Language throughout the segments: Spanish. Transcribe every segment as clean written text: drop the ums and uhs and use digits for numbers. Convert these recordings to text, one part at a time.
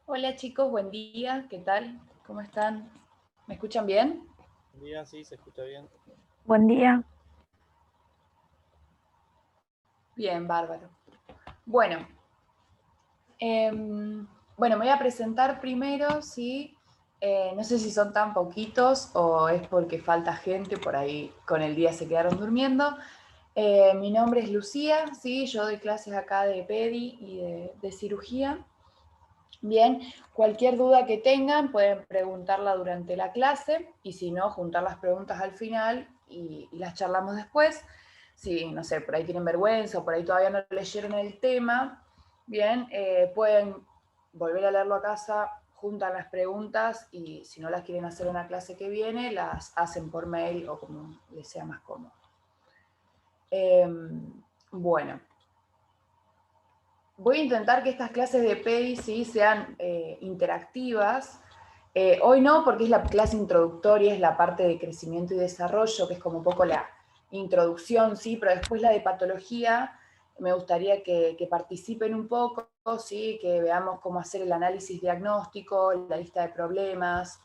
Hola chicos, buen día, ¿qué tal? ¿Cómo están? ¿Me escuchan bien? Buen día, sí, se escucha bien. Buen día. Bien, bárbaro. Bueno, me voy a presentar primero, ¿sí? No sé si son tan poquitos o es porque falta gente, por ahí con el día se quedaron durmiendo. Mi nombre es Lucía, ¿sí? Yo doy clases acá de PEDI y de cirugía. Bien, cualquier duda que tengan pueden preguntarla durante la clase y si no, juntar las preguntas al final y las charlamos después. Si, no sé, por ahí tienen vergüenza o por ahí todavía no leyeron el tema, bien, pueden volver a leerlo a casa, juntan las preguntas y si no las quieren hacer en la clase que viene, las hacen por mail o como les sea más cómodo. Bueno, voy a intentar que estas clases de PEDI sí sean interactivas. Hoy no, porque es la clase introductoria, es la parte de crecimiento y desarrollo, que es como un poco la introducción, sí, pero después la de patología, me gustaría que participen un poco, sí, que veamos cómo hacer el análisis diagnóstico, la lista de problemas,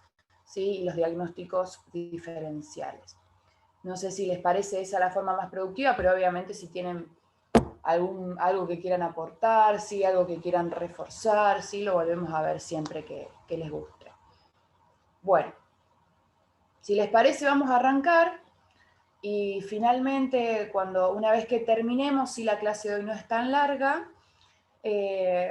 sí, y los diagnósticos diferenciales. No sé si les parece esa la forma más productiva, pero obviamente si tienen algo que quieran aportar, ¿sí? Algo que quieran reforzar, ¿sí? Lo volvemos a ver siempre que les guste. Bueno, si les parece vamos a arrancar y finalmente una vez que terminemos, si la clase de hoy no es tan larga,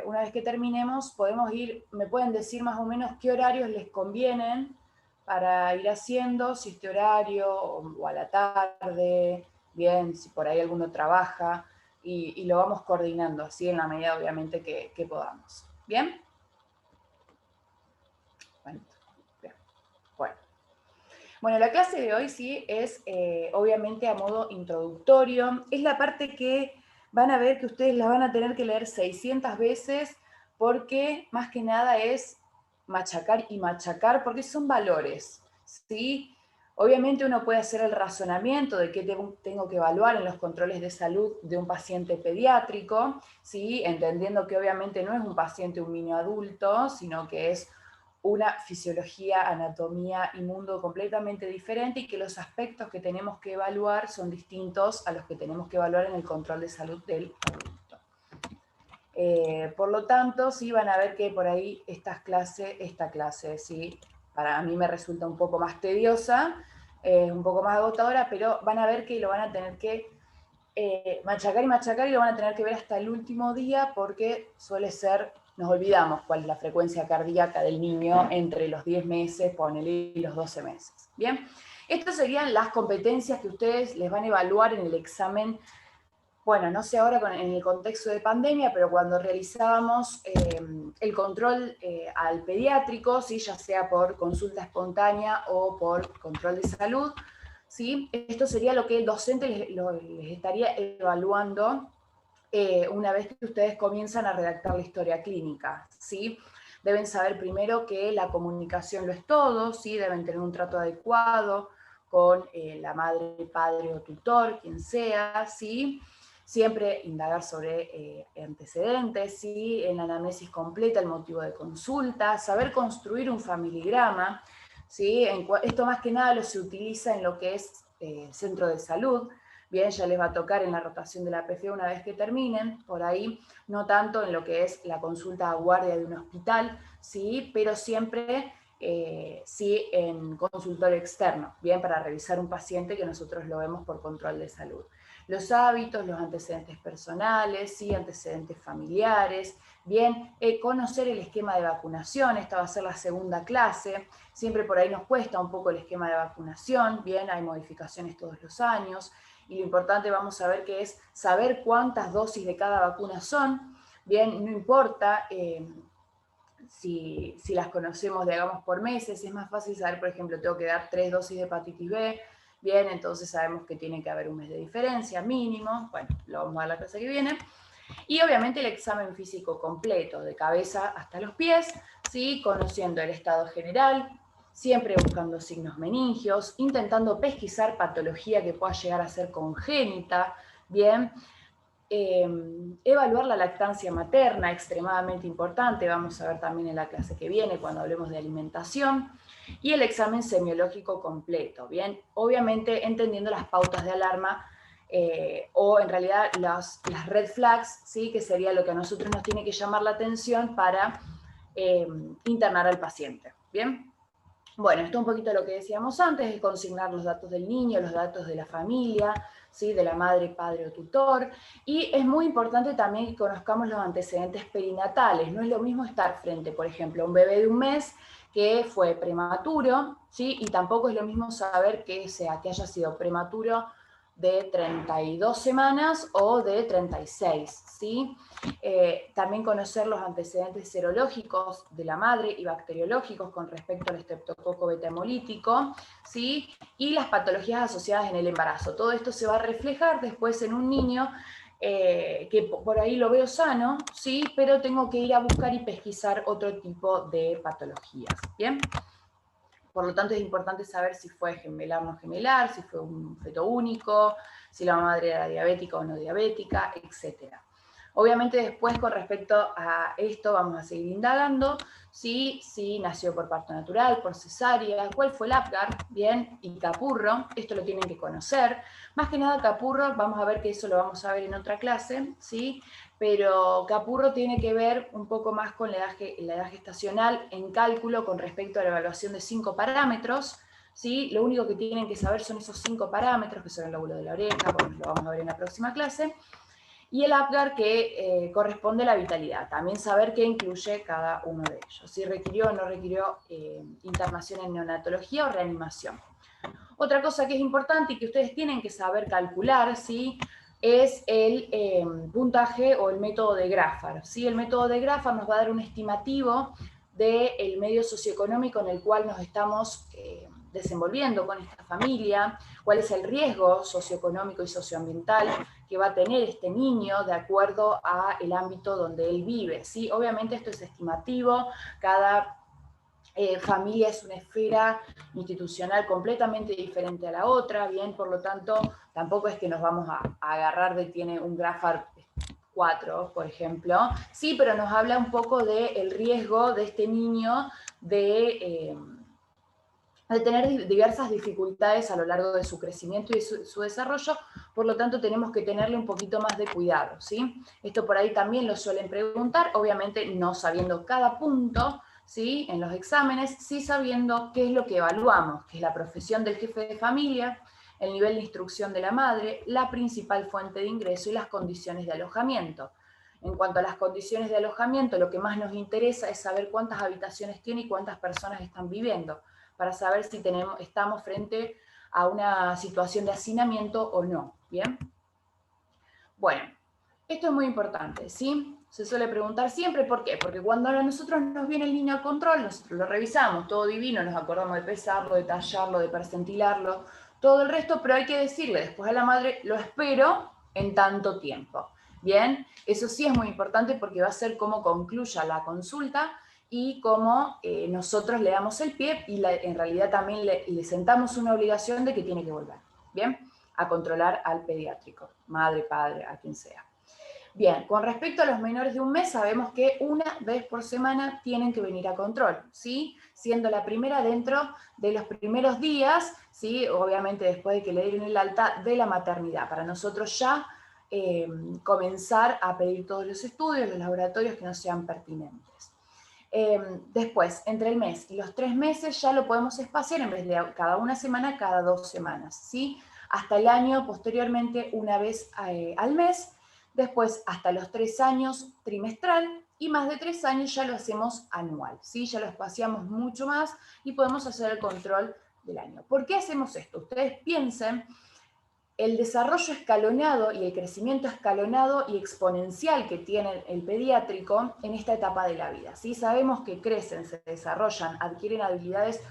una vez que terminemos podemos me pueden decir más o menos qué horarios les convienen para ir haciendo, si este horario o a la tarde, bien, si por ahí alguno trabaja, y lo vamos coordinando así en la medida obviamente que podamos. ¿Bien? Bueno, bien. Bueno. Bueno, la clase de hoy sí es obviamente a modo introductorio. Es la parte que van a ver que ustedes la van a tener que leer 600 veces porque más que nada es machacar y machacar porque son valores, ¿sí? Obviamente uno puede hacer el razonamiento de qué tengo que evaluar en los controles de salud de un paciente pediátrico, ¿sí? Entendiendo que obviamente no es un paciente, un niño adulto, sino que es una fisiología, anatomía y mundo completamente diferente y que los aspectos que tenemos que evaluar son distintos a los que tenemos que evaluar en el control de salud del adulto. Por lo tanto, sí van a ver que por ahí esta clase, sí, para mí me resulta un poco más tediosa, un poco más agotadora, pero van a ver que lo van a tener que machacar y machacar y lo van a tener que ver hasta el último día porque suele ser, nos olvidamos cuál es la frecuencia cardíaca del niño entre los 10 meses, ponele, y los 12 meses. Bien, estas serían las competencias que ustedes les van a evaluar en el examen. Bueno, no sé ahora en el contexto de pandemia, pero cuando realizábamos el control al pediátrico, ¿sí? Ya sea por consulta espontánea o por control de salud, ¿sí? Esto sería lo que el docente les estaría evaluando una vez que ustedes comienzan a redactar la historia clínica, ¿sí? Deben saber primero que la comunicación lo es todo, ¿sí? Deben tener un trato adecuado con la madre, el padre o tutor, quien sea, ¿sí? Siempre indagar sobre antecedentes, ¿sí? En la anamnesis completa, el motivo de consulta, saber construir un familigrama, ¿sí? Esto más que nada se utiliza en lo que es centro de salud. Bien, ya les va a tocar en la rotación de la PFE una vez que terminen, por ahí, no tanto en lo que es la consulta a guardia de un hospital, sí, pero siempre sí en consultorio externo, bien, para revisar un paciente que nosotros lo vemos por control de salud. Los hábitos, los antecedentes personales, sí, antecedentes familiares, bien, conocer el esquema de vacunación, esta va a ser la segunda clase, siempre por ahí nos cuesta un poco el esquema de vacunación, bien, hay modificaciones todos los años, y lo importante vamos a ver que es saber cuántas dosis de cada vacuna son, bien, no importa si las conocemos, digamos, por meses, es más fácil saber, por ejemplo, tengo que dar 3 dosis de hepatitis B, bien, entonces sabemos que tiene que haber un mes de diferencia mínimo, bueno, lo vamos a ver la clase que viene, y obviamente el examen físico completo, de cabeza hasta los pies, ¿sí? Conociendo el estado general, siempre buscando signos meningios, intentando pesquisar patología que pueda llegar a ser congénita, bien, evaluar la lactancia materna, extremadamente importante, vamos a ver también en la clase que viene cuando hablemos de alimentación, y el examen semiológico completo, ¿bien? Obviamente entendiendo las pautas de alarma o en realidad las red flags, ¿sí? Que sería lo que a nosotros nos tiene que llamar la atención para internar al paciente, ¿bien? Bueno, esto es un poquito lo que decíamos antes, es consignar los datos del niño, los datos de la familia, ¿sí? De la madre, padre o tutor, y es muy importante también que conozcamos los antecedentes perinatales. No es lo mismo estar frente, por ejemplo, a un bebé de un mes que fue prematuro, ¿sí? Y tampoco es lo mismo saber que haya sido prematuro de 32 semanas o de 36, ¿sí? También conocer los antecedentes serológicos de la madre y bacteriológicos con respecto al estreptococo beta hemolítico, ¿sí? Y las patologías asociadas en el embarazo. Todo esto se va a reflejar después en un niño que por ahí lo veo sano, ¿sí? Pero tengo que ir a buscar y pesquisar otro tipo de patologías, ¿bien? Por lo tanto, es importante saber si fue gemelar o no gemelar, si fue un feto único, si la madre era diabética o no diabética, etc. Obviamente después con respecto a esto vamos a seguir indagando si nació por parto natural, por cesárea, cuál fue el Apgar, bien, y Capurro, esto lo tienen que conocer. Más que nada Capurro, vamos a ver que eso lo vamos a ver en otra clase, ¿sí? Pero Capurro tiene que ver un poco más con la edad gestacional en cálculo con respecto a la evaluación de 5 parámetros, ¿sí? Lo único que tienen que saber son esos 5 parámetros, que son el lóbulo de la oreja, porque lo vamos a ver en la próxima clase, y el Apgar que corresponde a la vitalidad. También saber qué incluye cada uno de ellos, si requirió o no requirió internación en neonatología o reanimación. Otra cosa que es importante y que ustedes tienen que saber calcular, ¿sí? Es el puntaje o el método de Graffar, ¿sí? El método de Graffar nos va a dar un estimativo del medio socioeconómico en el cual nos estamos desenvolviendo con esta familia, cuál es el riesgo socioeconómico y socioambiental que va a tener este niño de acuerdo al ámbito donde él vive, ¿sí? Obviamente esto es estimativo, cada familia es una esfera institucional completamente diferente a la otra, bien, por lo tanto, tampoco es que nos vamos a agarrar de tiene un Graffar 4, por ejemplo, sí, pero nos habla un poco del riesgo de este niño de tener diversas dificultades a lo largo de su crecimiento y su desarrollo, por lo tanto tenemos que tenerle un poquito más de cuidado, ¿sí? Esto por ahí también lo suelen preguntar, obviamente no sabiendo cada punto, ¿sí? En los exámenes, sí sabiendo qué es lo que evaluamos, que es la profesión del jefe de familia, el nivel de instrucción de la madre, la principal fuente de ingreso y las condiciones de alojamiento. En cuanto a las condiciones de alojamiento, lo que más nos interesa es saber cuántas habitaciones tiene y cuántas personas están viviendo, para saber si estamos frente a una situación de hacinamiento o no, ¿bien? Bueno, esto es muy importante, ¿sí? Se suele preguntar siempre, ¿por qué? Porque cuando a nosotros nos viene el niño al control, nosotros lo revisamos, todo divino, nos acordamos de pesarlo, de tallarlo, de percentilarlo, todo el resto, pero hay que decirle después a la madre, lo espero en tanto tiempo, ¿bien? Eso sí es muy importante porque va a ser cómo concluya la consulta y cómo nosotros le damos el pie y en realidad también le sentamos una obligación de que tiene que volver, ¿bien? A controlar al pediátrico, madre, padre, a quien sea. Bien, con respecto a los menores de un mes, sabemos que una vez por semana tienen que venir a control, ¿sí? Siendo la primera dentro de los primeros días, ¿sí? Obviamente después de que le den el alta de la maternidad, para nosotros ya comenzar a pedir todos los estudios, los laboratorios que nos sean pertinentes. Después, entre el mes y los 3 meses ya lo podemos espaciar en vez de cada una semana, cada 2 semanas, ¿sí? Hasta el año, posteriormente, una vez al mes, después hasta los 3 años trimestral y más de 3 años ya lo hacemos anual, ¿sí? Ya lo espaciamos mucho más y podemos hacer el control del año. ¿Por qué hacemos esto? Ustedes piensen el desarrollo escalonado y el crecimiento escalonado y exponencial que tiene el pediátrico en esta etapa de la vida. ¿Sí? Sabemos que crecen, se desarrollan, adquieren habilidades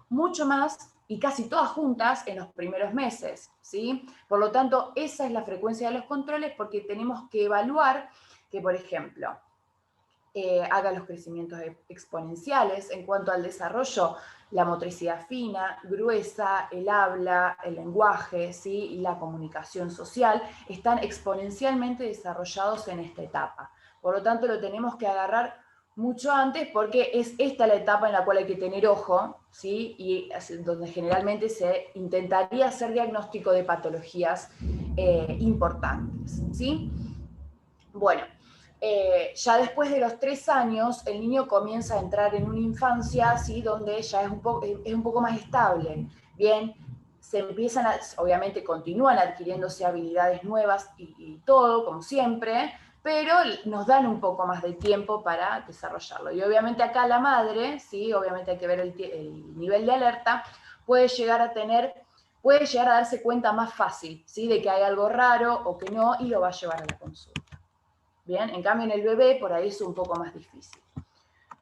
mucho más y casi todas juntas en los primeros meses. ¿Sí? Por lo tanto, esa es la frecuencia de los controles porque tenemos que evaluar que, por ejemplo, haga los crecimientos exponenciales. En cuanto al desarrollo, la motricidad fina, gruesa, el habla, el lenguaje, ¿sí? Y la comunicación social están exponencialmente desarrollados en esta etapa. Por lo tanto, lo tenemos que agarrar mucho antes porque es esta la etapa en la cual hay que tener ojo, ¿sí? Y donde generalmente se intentaría hacer diagnóstico de patologías importantes, ¿sí? Bueno, ya después de los 3 años, el niño comienza a entrar en una infancia, ¿sí? Donde ya es un poco más estable, ¿bien? Se empiezan obviamente continúan adquiriéndose habilidades nuevas y todo, como siempre, pero nos dan un poco más de tiempo para desarrollarlo. Y obviamente acá la madre, ¿sí? Obviamente hay que ver el nivel de alerta, puede llegar a darse cuenta más fácil, ¿sí? De que hay algo raro o que no, y lo va a llevar a la consulta. Bien, en cambio en el bebé por ahí es un poco más difícil.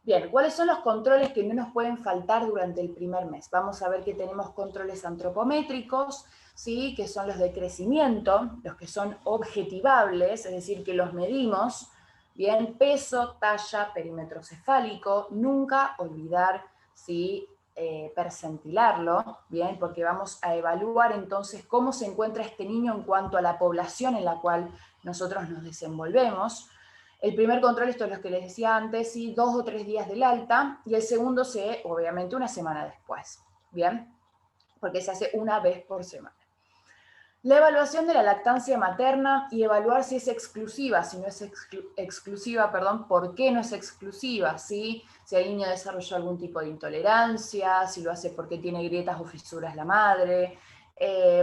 Bien, ¿cuáles son los controles que no nos pueden faltar durante el primer mes? Vamos a ver que tenemos controles antropométricos, ¿sí? Que son los de crecimiento, los que son objetivables, es decir, que los medimos, bien, peso, talla, perímetro cefálico, nunca olvidar, ¿sí? Percentilarlo, bien, porque vamos a evaluar entonces cómo se encuentra este niño en cuanto a la población en la cual nosotros nos desenvolvemos. El primer control, esto es lo que les decía antes, ¿sí? 2 o 3 días del alta, y el segundo obviamente, una semana después, ¿bien? Porque se hace una vez por semana. La evaluación de la lactancia materna y evaluar si es exclusiva, si no es exclusiva, perdón, por qué no es exclusiva, ¿sí? Si el niño desarrolló algún tipo de intolerancia, si lo hace porque tiene grietas o fisuras la madre,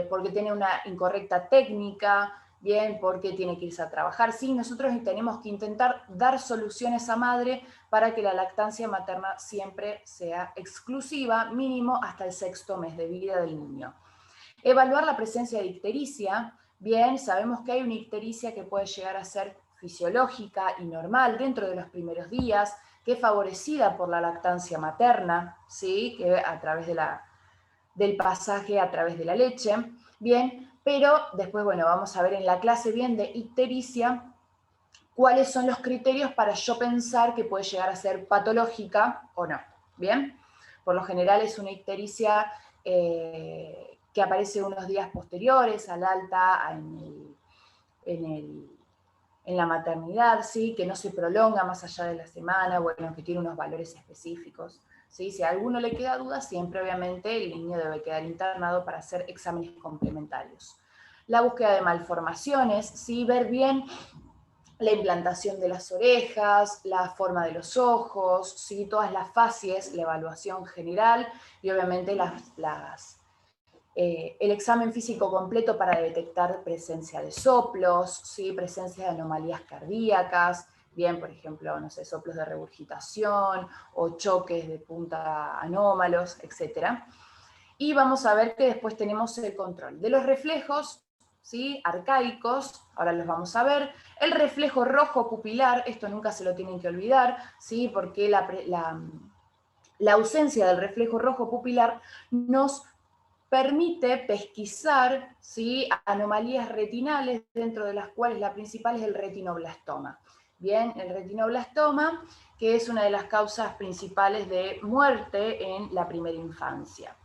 porque tiene una incorrecta técnica, bien, porque tiene que irse a trabajar. Sí, nosotros tenemos que intentar dar soluciones a madre para que la lactancia materna siempre sea exclusiva, mínimo hasta el 6º mes de vida del niño. Evaluar la presencia de ictericia. Bien, sabemos que hay una ictericia que puede llegar a ser fisiológica y normal dentro de los primeros días, que es favorecida por la lactancia materna, ¿sí? Que a través del pasaje a través de la leche. Bien, pero después, bueno, vamos a ver en la clase bien de ictericia cuáles son los criterios para yo pensar que puede llegar a ser patológica o no. Bien, por lo general es una ictericia que aparece unos días posteriores al alta en la maternidad, ¿sí? Que no se prolonga más allá de la semana, bueno, que tiene unos valores específicos. ¿Sí? Si a alguno le queda duda, siempre obviamente el niño debe quedar internado para hacer exámenes complementarios. La búsqueda de malformaciones, ¿sí? Ver bien la implantación de las orejas, la forma de los ojos, ¿sí? Todas las facies, la evaluación general y obviamente el examen físico completo para detectar presencia de soplos, ¿sí? Presencia de anomalías cardíacas, bien, por ejemplo, no sé, soplos de regurgitación o choques de punta anómalos, etc. Y vamos a ver que después tenemos el control de los reflejos, ¿sí? Arcaicos, ahora los vamos a ver. El reflejo rojo pupilar, esto nunca se lo tienen que olvidar, ¿sí? Porque la ausencia del reflejo rojo pupilar nos permite pesquisar, ¿sí? Anomalías retinales, dentro de las cuales la principal es el retinoblastoma. Bien, el retinoblastoma, que es una de las causas principales de muerte en la primera infancia.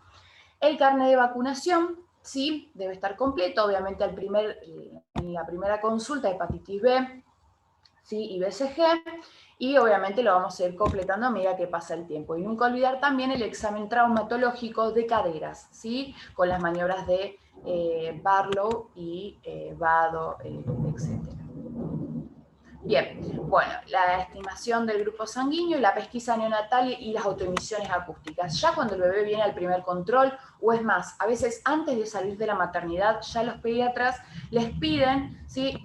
El carnet de vacunación, sí, debe estar completo, obviamente en la primera consulta, hepatitis B, ¿sí? Y BCG, y obviamente lo vamos a ir completando a medida que pasa el tiempo. Y nunca olvidar también el examen traumatológico de caderas, ¿sí? Con las maniobras de Barlow y Vado, etc. Bien, bueno, la estimación del grupo sanguíneo, la pesquisa neonatal y las autoemisiones acústicas. Ya cuando el bebé viene al primer control, o es más, a veces antes de salir de la maternidad, ya los pediatras les piden, ¿sí?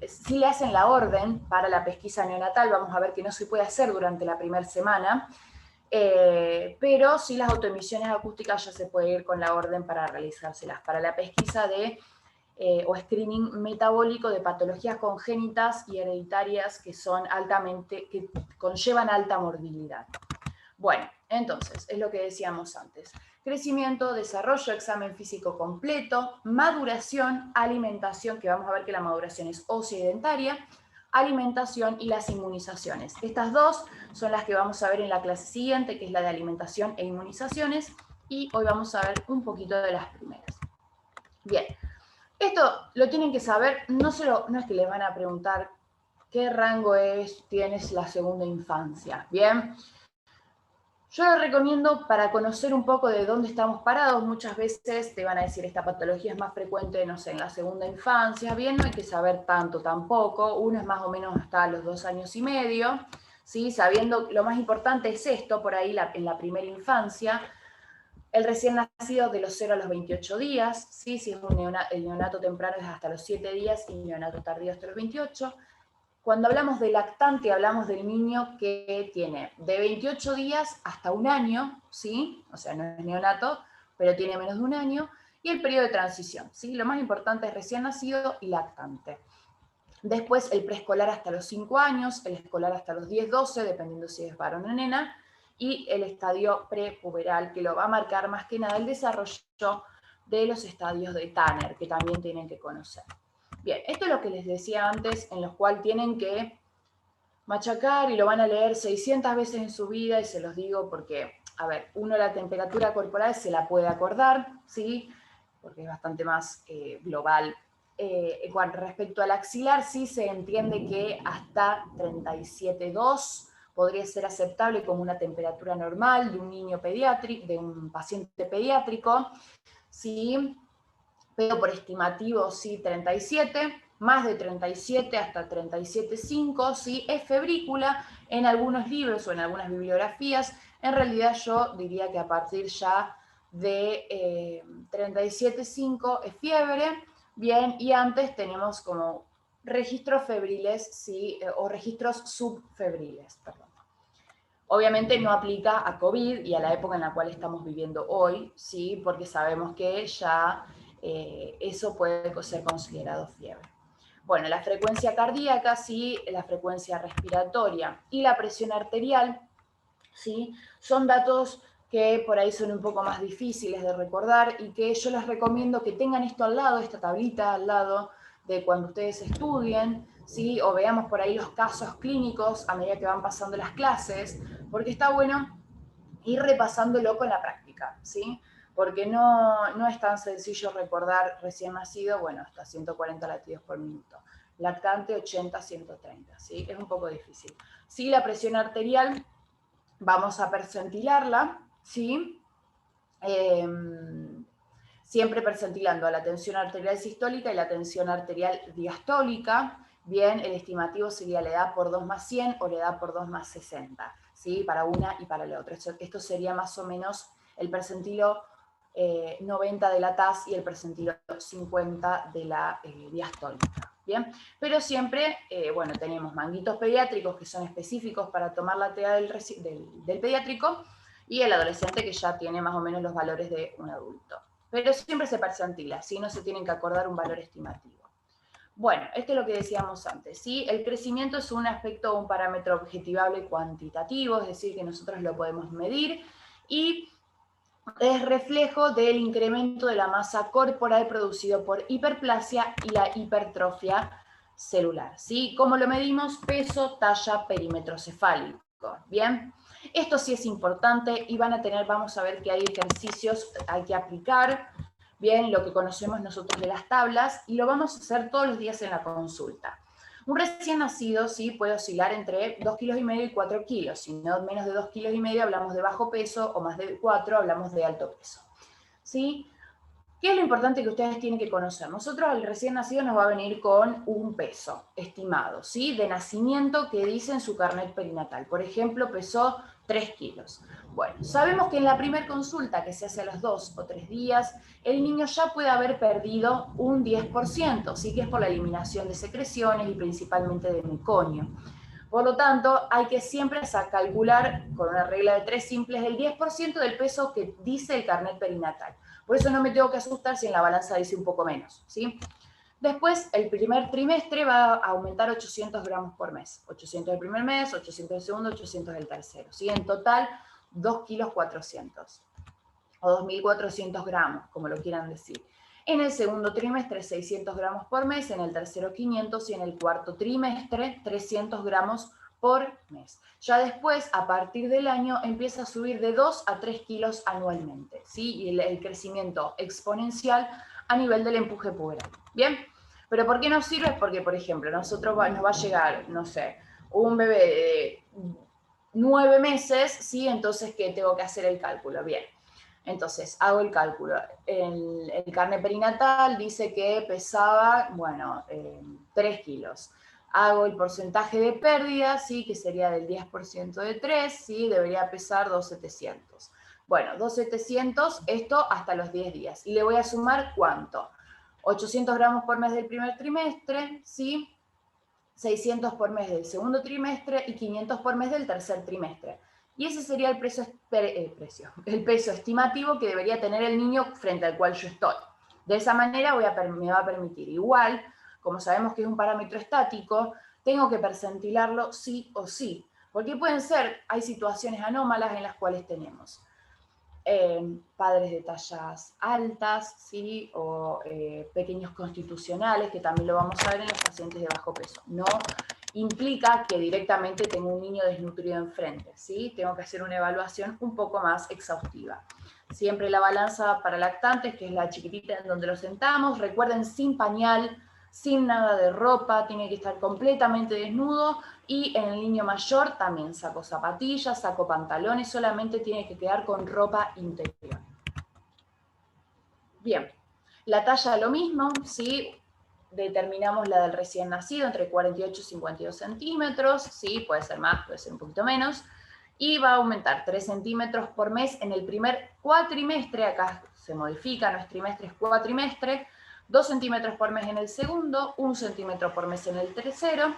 Sí le hacen la orden para la pesquisa neonatal, vamos a ver que no se puede hacer durante la primera semana, pero sí las autoemisiones acústicas ya se puede ir con la orden para realizárselas. Para la pesquisa o screening metabólico de patologías congénitas y hereditarias que conllevan alta morbilidad. Bueno, entonces, es lo que decíamos antes. Crecimiento, desarrollo, examen físico completo, maduración, alimentación, que vamos a ver que la maduración es ósea y dentaria, alimentación y las inmunizaciones. Estas dos son las que vamos a ver en la clase siguiente, que es la de alimentación e inmunizaciones, y hoy vamos a ver un poquito de las primeras. Bien, esto lo tienen que saber, no es que les van a preguntar qué rango tienes la segunda infancia, ¿bien? Yo lo recomiendo para conocer un poco de dónde estamos parados. Muchas veces te van a decir esta patología es más frecuente, no sé, en la segunda infancia. Bien, no hay que saber tanto tampoco. Uno es más o menos hasta los 2 años y medio, ¿sí? Sabiendo lo más importante es esto, por ahí en la primera infancia. El recién nacido de los 0 a los 28 días, ¿sí? Si es el neonato temprano es hasta los 7 días y el neonato tardío hasta los 28. Cuando hablamos de lactante, hablamos del niño que tiene de 28 días hasta un año, ¿sí? O sea, no es neonato, pero tiene menos de un año, y el periodo de transición, ¿sí? Lo más importante es recién nacido y lactante. Después el preescolar hasta los 5 años, el escolar hasta los 10, 12, dependiendo si es varón o nena, y el estadio prepuberal, que lo va a marcar más que nada el desarrollo de los estadios de Tanner, que también tienen que conocer. Bien, esto es lo que les decía antes, en los cuales tienen que machacar y lo van a leer 600 veces en su vida, y se los digo porque, a ver, uno la temperatura corporal se la puede acordar, ¿sí? Porque es bastante más global. Respecto al axilar, sí se entiende que hasta 37,2 podría ser aceptable como una temperatura normal de un niño pediátrico, de un paciente pediátrico, ¿sí? Pero por estimativo, sí, 37, más de 37 hasta 37,5, sí, es febrícula. En algunos libros o en algunas bibliografías, en realidad yo diría que a partir ya de 37,5 es fiebre, bien, y antes tenemos como registros febriles, sí, o registros subfebriles, perdón. Obviamente no aplica a COVID y a la época en la cual estamos viviendo hoy, ¿sí? Porque sabemos que ya eso puede ser considerado fiebre. Bueno, la frecuencia cardíaca, sí, la frecuencia respiratoria y la presión arterial, ¿sí? Son datos que por ahí son un poco más difíciles de recordar y que yo les recomiendo que tengan esto al lado, esta tablita al lado de cuando ustedes estudien, ¿sí? O veamos por ahí los casos clínicos a medida que van pasando las clases, porque está bueno ir repasándolo con la práctica, ¿sí? Porque no es tan sencillo recordar recién nacido, bueno, hasta 140 latidos por minuto. Lactante 80, 130, ¿sí? Es un poco difícil. Sí, la presión arterial vamos a percentilarla, ¿sí? Siempre percentilando a la tensión arterial sistólica y la tensión arterial diastólica. Bien, el estimativo sería la edad por 2 más 100 o la edad por 2 más 60, ¿sí? Para una y para la otra. Esto sería más o menos el percentilo 90 de la TAS y el percentilo 50 de la diastólica. Bien, pero siempre, bueno, tenemos manguitos pediátricos que son específicos para tomar la TEA del pediátrico, y el adolescente que ya tiene más o menos los valores de un adulto. Pero siempre se percentila, ¿sí? No se tienen que acordar un valor estimativo. Bueno, esto es lo que decíamos antes, ¿sí? El crecimiento es un aspecto, un parámetro objetivable cuantitativo, es decir, que nosotros lo podemos medir, y es reflejo del incremento de la masa corporal producido por hiperplasia y la hipertrofia celular, ¿sí? ¿Cómo lo medimos? Peso, talla, perímetro cefálico, ¿bien? Esto sí es importante y vamos a ver que hay ejercicios, hay que aplicar, bien, lo que conocemos nosotros de las tablas, y lo vamos a hacer todos los días en la consulta. Un recién nacido, sí, puede oscilar entre 2,5 kilos y 4 kilos. Si no menos de 2,5 kilos, hablamos de bajo peso, o más de 4, hablamos de alto peso, ¿sí? ¿Qué es lo importante que ustedes tienen que conocer? Nosotros, el recién nacido nos va a venir con un peso estimado, ¿sí? De nacimiento que dice en su carnet perinatal. Por ejemplo, pesó 3 kilos. Bueno, sabemos que en la primera consulta, que se hace a los 2 o 3 días, el niño ya puede haber perdido un 10%, ¿sí? Que es por la eliminación de secreciones y principalmente de meconio. Por lo tanto, hay que siempre calcular con una regla de 3 simples el 10% del peso que dice el carnet perinatal. Por eso no me tengo que asustar si en la balanza dice un poco menos, ¿sí? Después, el primer trimestre va a aumentar 800 gramos por mes. 800 el primer mes, 800 el segundo, 800 el tercero, ¿sí? En total, 2,4 kilos o 2,400 gramos, como lo quieran decir. En el segundo trimestre 600 gramos por mes, en el tercero 500 y en el cuarto trimestre 300 gramos por mes. Ya después, a partir del año, empieza a subir de 2 a 3 kilos anualmente, ¿sí? Y el crecimiento exponencial a nivel del empuje puberal. ¿Bien? ¿Pero por qué nos sirve? Porque, por ejemplo, nos va a llegar, no sé, un bebé de 9 meses, ¿sí? Entonces, ¿qué tengo que hacer el cálculo? Bien. Entonces, hago el cálculo. El carne perinatal dice que pesaba, bueno, 3 kilos. Hago el porcentaje de pérdida, ¿sí? Que sería del 10% de 3, ¿sí? Debería pesar 2.700. Bueno, 2.700, esto hasta los 10 días. Y le voy a sumar, ¿cuánto? 800 gramos por mes del primer trimestre, ¿sí? 600 por mes del segundo trimestre y 500 por mes del tercer trimestre. Y ese sería el peso estimativo que debería tener el niño frente al cual yo estoy. De esa manera me va a permitir, igual, como sabemos que es un parámetro estático, tengo que percentilarlo sí o sí, porque hay situaciones anómalas en las cuales tenemos padres de tallas altas, ¿sí? O pequeños constitucionales, que también lo vamos a ver en los pacientes de bajo peso. No implica que directamente tengo un niño desnutrido enfrente, ¿sí? Tengo que hacer una evaluación un poco más exhaustiva. Siempre la balanza para lactantes, que es la chiquitita en donde lo sentamos, recuerden, sin pañal, sin nada de ropa, tiene que estar completamente desnudo, y en el niño mayor también saco zapatillas, saco pantalones, solamente tiene que quedar con ropa interior. Bien, la talla lo mismo, ¿sí? Determinamos la del recién nacido entre 48 y 52 centímetros, ¿sí? Puede ser más, puede ser un poquito menos, y va a aumentar 3 centímetros por mes en el primer cuatrimestre, acá se modifica, no es trimestre, es cuatrimestre, 2 centímetros por mes en el segundo, 1 centímetro por mes en el tercero.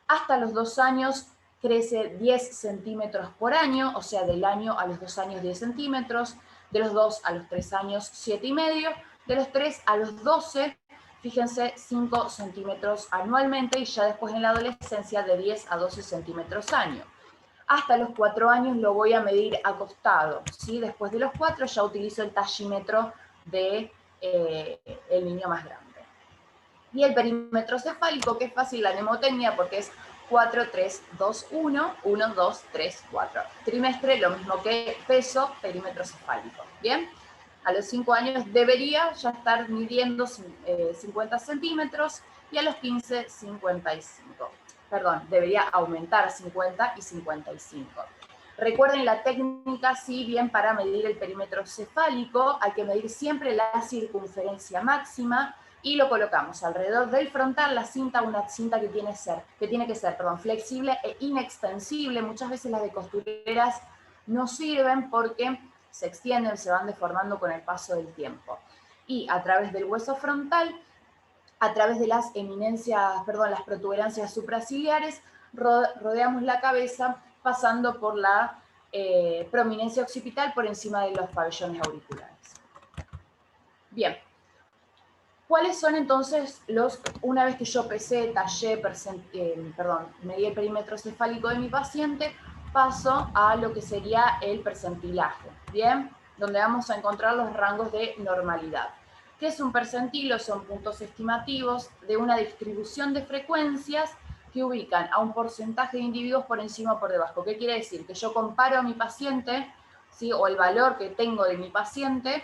Hasta los 2 años crece 10 centímetros por año, o sea, del año a los 2 años 10 centímetros, de los 2 a los 3 años 7,5, de los 3 a los 12, fíjense, 5 centímetros anualmente, y ya después en la adolescencia de 10 a 12 centímetros año. Hasta los 4 años lo voy a medir acostado, ¿sí? Después de los 4 ya utilizo el tallímetro de el niño más grande. Y el perímetro cefálico, que es fácil la mnemotecnia porque es 4, 3, 2, 1, 1, 2, 3, 4. Trimestre, lo mismo que peso, perímetro cefálico. ¿Bien? A los 5 años debería ya estar midiendo 50 centímetros y a los 15, 55. Perdón, debería aumentar a 50 y 55. Recuerden la técnica, si bien para medir el perímetro cefálico hay que medir siempre la circunferencia máxima, y lo colocamos alrededor del frontal, la cinta, una cinta que tiene que ser flexible e inextensible. Muchas veces las de costureras no sirven porque se extienden, se van deformando con el paso del tiempo. Y a través del hueso frontal, a través de las las protuberancias supraciliares, rodeamos la cabeza pasando por la prominencia occipital por encima de los pabellones auriculares. Bien. ¿Cuáles son entonces una vez que yo pesé, tallé, medí el perímetro cefálico de mi paciente, paso a lo que sería el percentilaje, ¿bien? Donde vamos a encontrar los rangos de normalidad. ¿Qué es un percentilo? Son puntos estimativos de una distribución de frecuencias que ubican a un porcentaje de individuos por encima o por debajo. ¿Qué quiere decir? Que yo comparo a mi paciente, ¿sí? O el valor que tengo de mi paciente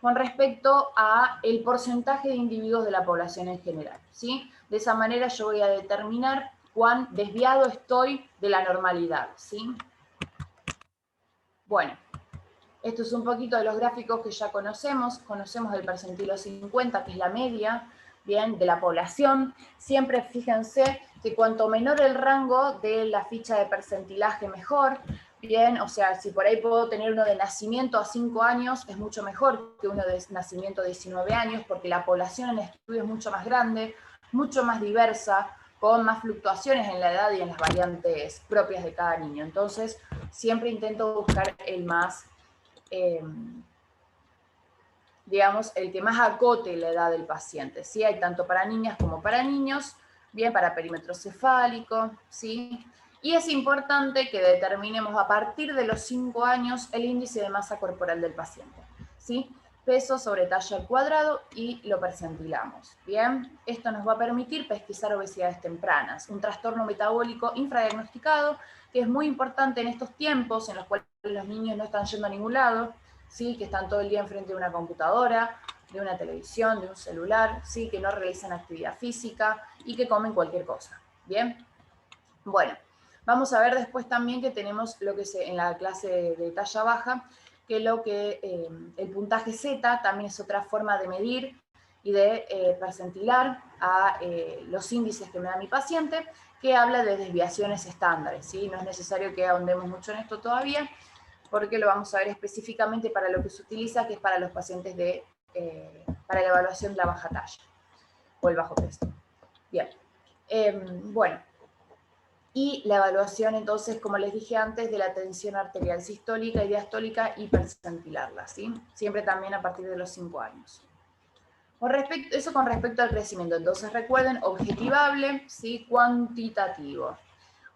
con respecto a el porcentaje de individuos de la población en general, ¿sí? De esa manera yo voy a determinar cuán desviado estoy de la normalidad, ¿sí? Bueno, esto es un poquito de los gráficos que ya conocemos el percentilo 50, que es la media, bien, de la población. Siempre fíjense que cuanto menor el rango de la ficha de percentilaje, mejor. Bien, o sea, si por ahí puedo tener uno de nacimiento a 5 años, es mucho mejor que uno de nacimiento a 19 años, porque la población en estudio es mucho más grande, mucho más diversa, con más fluctuaciones en la edad y en las variantes propias de cada niño. Entonces, siempre intento buscar el más, digamos, el que más acote la edad del paciente, ¿sí? Hay tanto para niñas como para niños, bien, para perímetro cefálico, ¿sí? Y es importante que determinemos a partir de los 5 años el índice de masa corporal del paciente, ¿sí? peso sobre talla al cuadrado y lo percentilamos. Bien, esto nos va a permitir pesquisar obesidades tempranas, un trastorno metabólico infradiagnosticado que es muy importante en estos tiempos en los cuales los niños no están yendo a ningún lado, ¿sí? Que están todo el día enfrente de una computadora, de una televisión, de un celular, ¿sí? Que no realizan actividad física y que comen cualquier cosa. Bien, bueno, vamos a ver después también que tenemos lo que en la clase de talla baja, que el puntaje Z también es otra forma de medir y de percentilar a los índices que me da mi paciente, que habla de desviaciones estándares, ¿sí? No es necesario que ahondemos mucho en esto todavía, porque lo vamos a ver específicamente para lo que se utiliza, que es para los pacientes para la evaluación de la baja talla o el bajo peso. Bien, bueno. Y la evaluación, entonces, como les dije antes, de la tensión arterial sistólica y diastólica y percentilarla, ¿sí? Siempre también a partir de los 5 años. Eso con respecto al crecimiento. Entonces, recuerden, objetivable, ¿sí? Cuantitativo.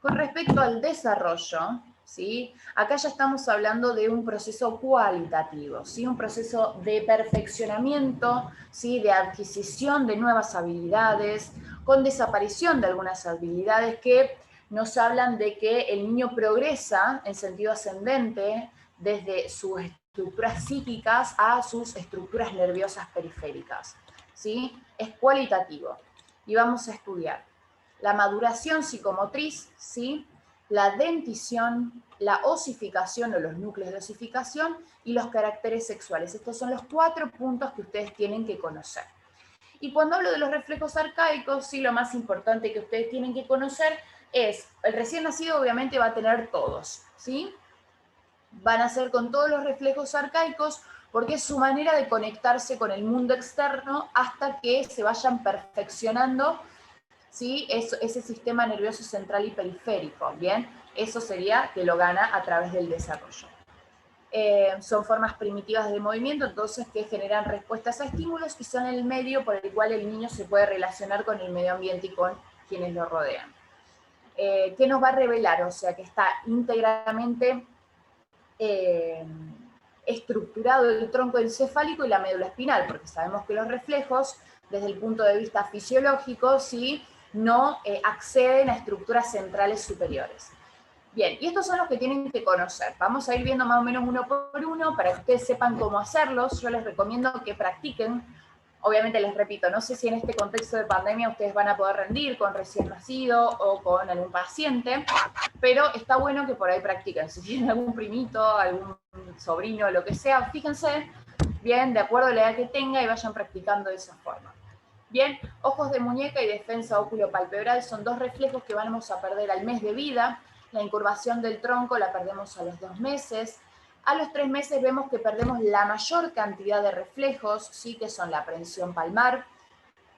Con respecto al desarrollo, ¿sí? Acá ya estamos hablando de un proceso cualitativo, ¿sí? Un proceso de perfeccionamiento, ¿sí? De adquisición de nuevas habilidades, con desaparición de algunas habilidades que nos hablan de que el niño progresa en sentido ascendente desde sus estructuras psíquicas a sus estructuras nerviosas periféricas, ¿sí? Es cualitativo. Y vamos a estudiar la maduración psicomotriz, ¿sí? La dentición, la osificación o los núcleos de osificación y los caracteres sexuales. Estos son los 4 puntos que ustedes tienen que conocer. Y cuando hablo de los reflejos arcaicos, sí, lo más importante que ustedes tienen que conocer es, el recién nacido obviamente va a tener todos, ¿sí? Van a ser con todos los reflejos arcaicos porque es su manera de conectarse con el mundo externo hasta que se vayan perfeccionando, ¿sí? Ese sistema nervioso central y periférico, ¿bien? Eso sería que lo gana a través del desarrollo. Son formas primitivas de movimiento, entonces, que generan respuestas a estímulos y son el medio por el cual el niño se puede relacionar con el medio ambiente y con quienes lo rodean. ¿Qué nos va a revelar? O sea, que está íntegramente estructurado el tronco encefálico y la médula espinal, porque sabemos que los reflejos, desde el punto de vista fisiológico, ¿sí? No acceden a estructuras centrales superiores. Bien, y estos son los que tienen que conocer. Vamos a ir viendo más o menos uno por uno para que ustedes sepan cómo hacerlos. Yo les recomiendo que practiquen. Obviamente les repito, no sé si en este contexto de pandemia ustedes van a poder rendir con recién nacido o con algún paciente, pero está bueno que por ahí practiquen. Si tienen algún primito, algún sobrino, lo que sea, fíjense bien, de acuerdo a la edad que tenga, y vayan practicando de esa forma. Bien, ojos de muñeca y defensa óculo-palpebral son 2 reflejos que vamos a perder al mes de vida. La incurvación del tronco la perdemos a los 2 meses. A los 3 meses vemos que perdemos la mayor cantidad de reflejos, ¿sí? Que son la prensión palmar,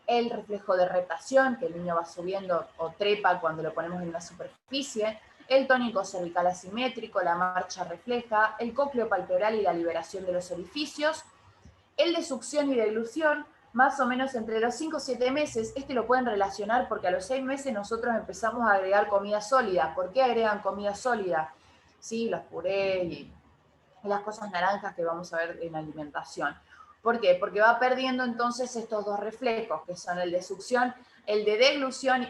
el reflejo de reptación, que el niño va subiendo o trepa cuando lo ponemos en una superficie, el tónico cervical asimétrico, la marcha refleja, el cócleo palpebral y la liberación de los orificios, el de succión y deglución, más o menos entre los 5 o 7 meses. Este lo pueden relacionar porque a los 6 meses nosotros empezamos a agregar comida sólida. ¿Por qué agregan comida sólida? Sí, los purés y las cosas naranjas que vamos a ver en alimentación. ¿Por qué? Porque va perdiendo entonces estos 2 reflejos, que son el de succión, el de deglución,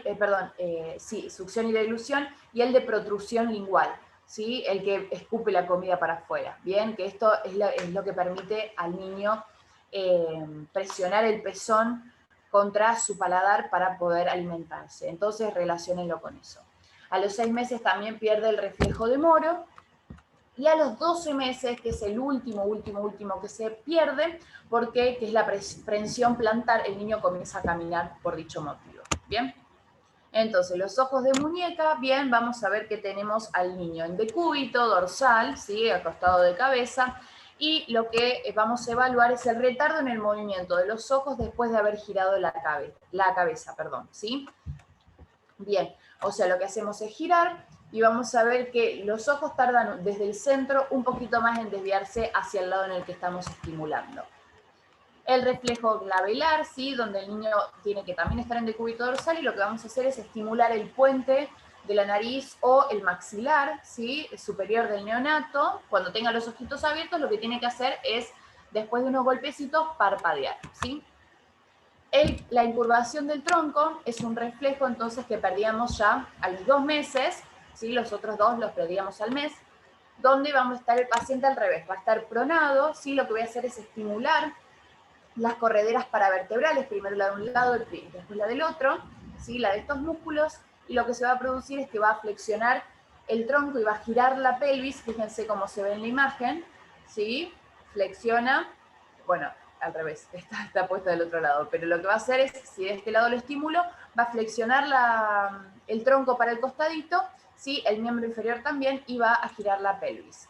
succión y deglución, y el de protrusión lingual, ¿sí? El que escupe la comida para afuera. Bien, que esto es lo que permite al niño presionar el pezón contra su paladar para poder alimentarse. Entonces, relaciónenlo con eso. A los 6 meses también pierde el reflejo de Moro, y a los 12 meses, que es el último que se pierde, porque que es la prensión plantar, el niño comienza a caminar por dicho motivo. ¿Bien? Entonces, los ojos de muñeca, bien, vamos a ver que tenemos al niño en decúbito, dorsal, ¿sí? Acostado de cabeza, y lo que vamos a evaluar es el retardo en el movimiento de los ojos después de haber girado la cabeza, ¿sí? Bien, o sea, lo que hacemos es girar y vamos a ver que los ojos tardan desde el centro un poquito más en desviarse hacia el lado en el que estamos estimulando. El reflejo glabelar, ¿sí? Donde el niño tiene que también estar en decúbito dorsal, y lo que vamos a hacer es estimular el puente de la nariz o el maxilar, ¿sí? Superior del neonato. Cuando tenga los ojitos abiertos, lo que tiene que hacer es después de unos golpecitos, parpadear, ¿sí? La incurvación del tronco es un reflejo entonces que perdíamos ya a los 2 meses, ¿sí? Los otros 2 los perdíamos al mes, donde vamos a estar el paciente al revés, va a estar pronado, ¿sí? Lo que voy a hacer es estimular las correderas paravertebrales, primero la de un lado, después la del otro, ¿sí? La de estos músculos, y lo que se va a producir es que va a flexionar el tronco y va a girar la pelvis, fíjense cómo se ve en la imagen, ¿sí? Flexiona, bueno, al revés, está puesta del otro lado, pero lo que va a hacer es, si de este lado lo estimulo, va a flexionar el tronco para el costadito, ¿sí? El miembro inferior también, y va a girar la pelvis.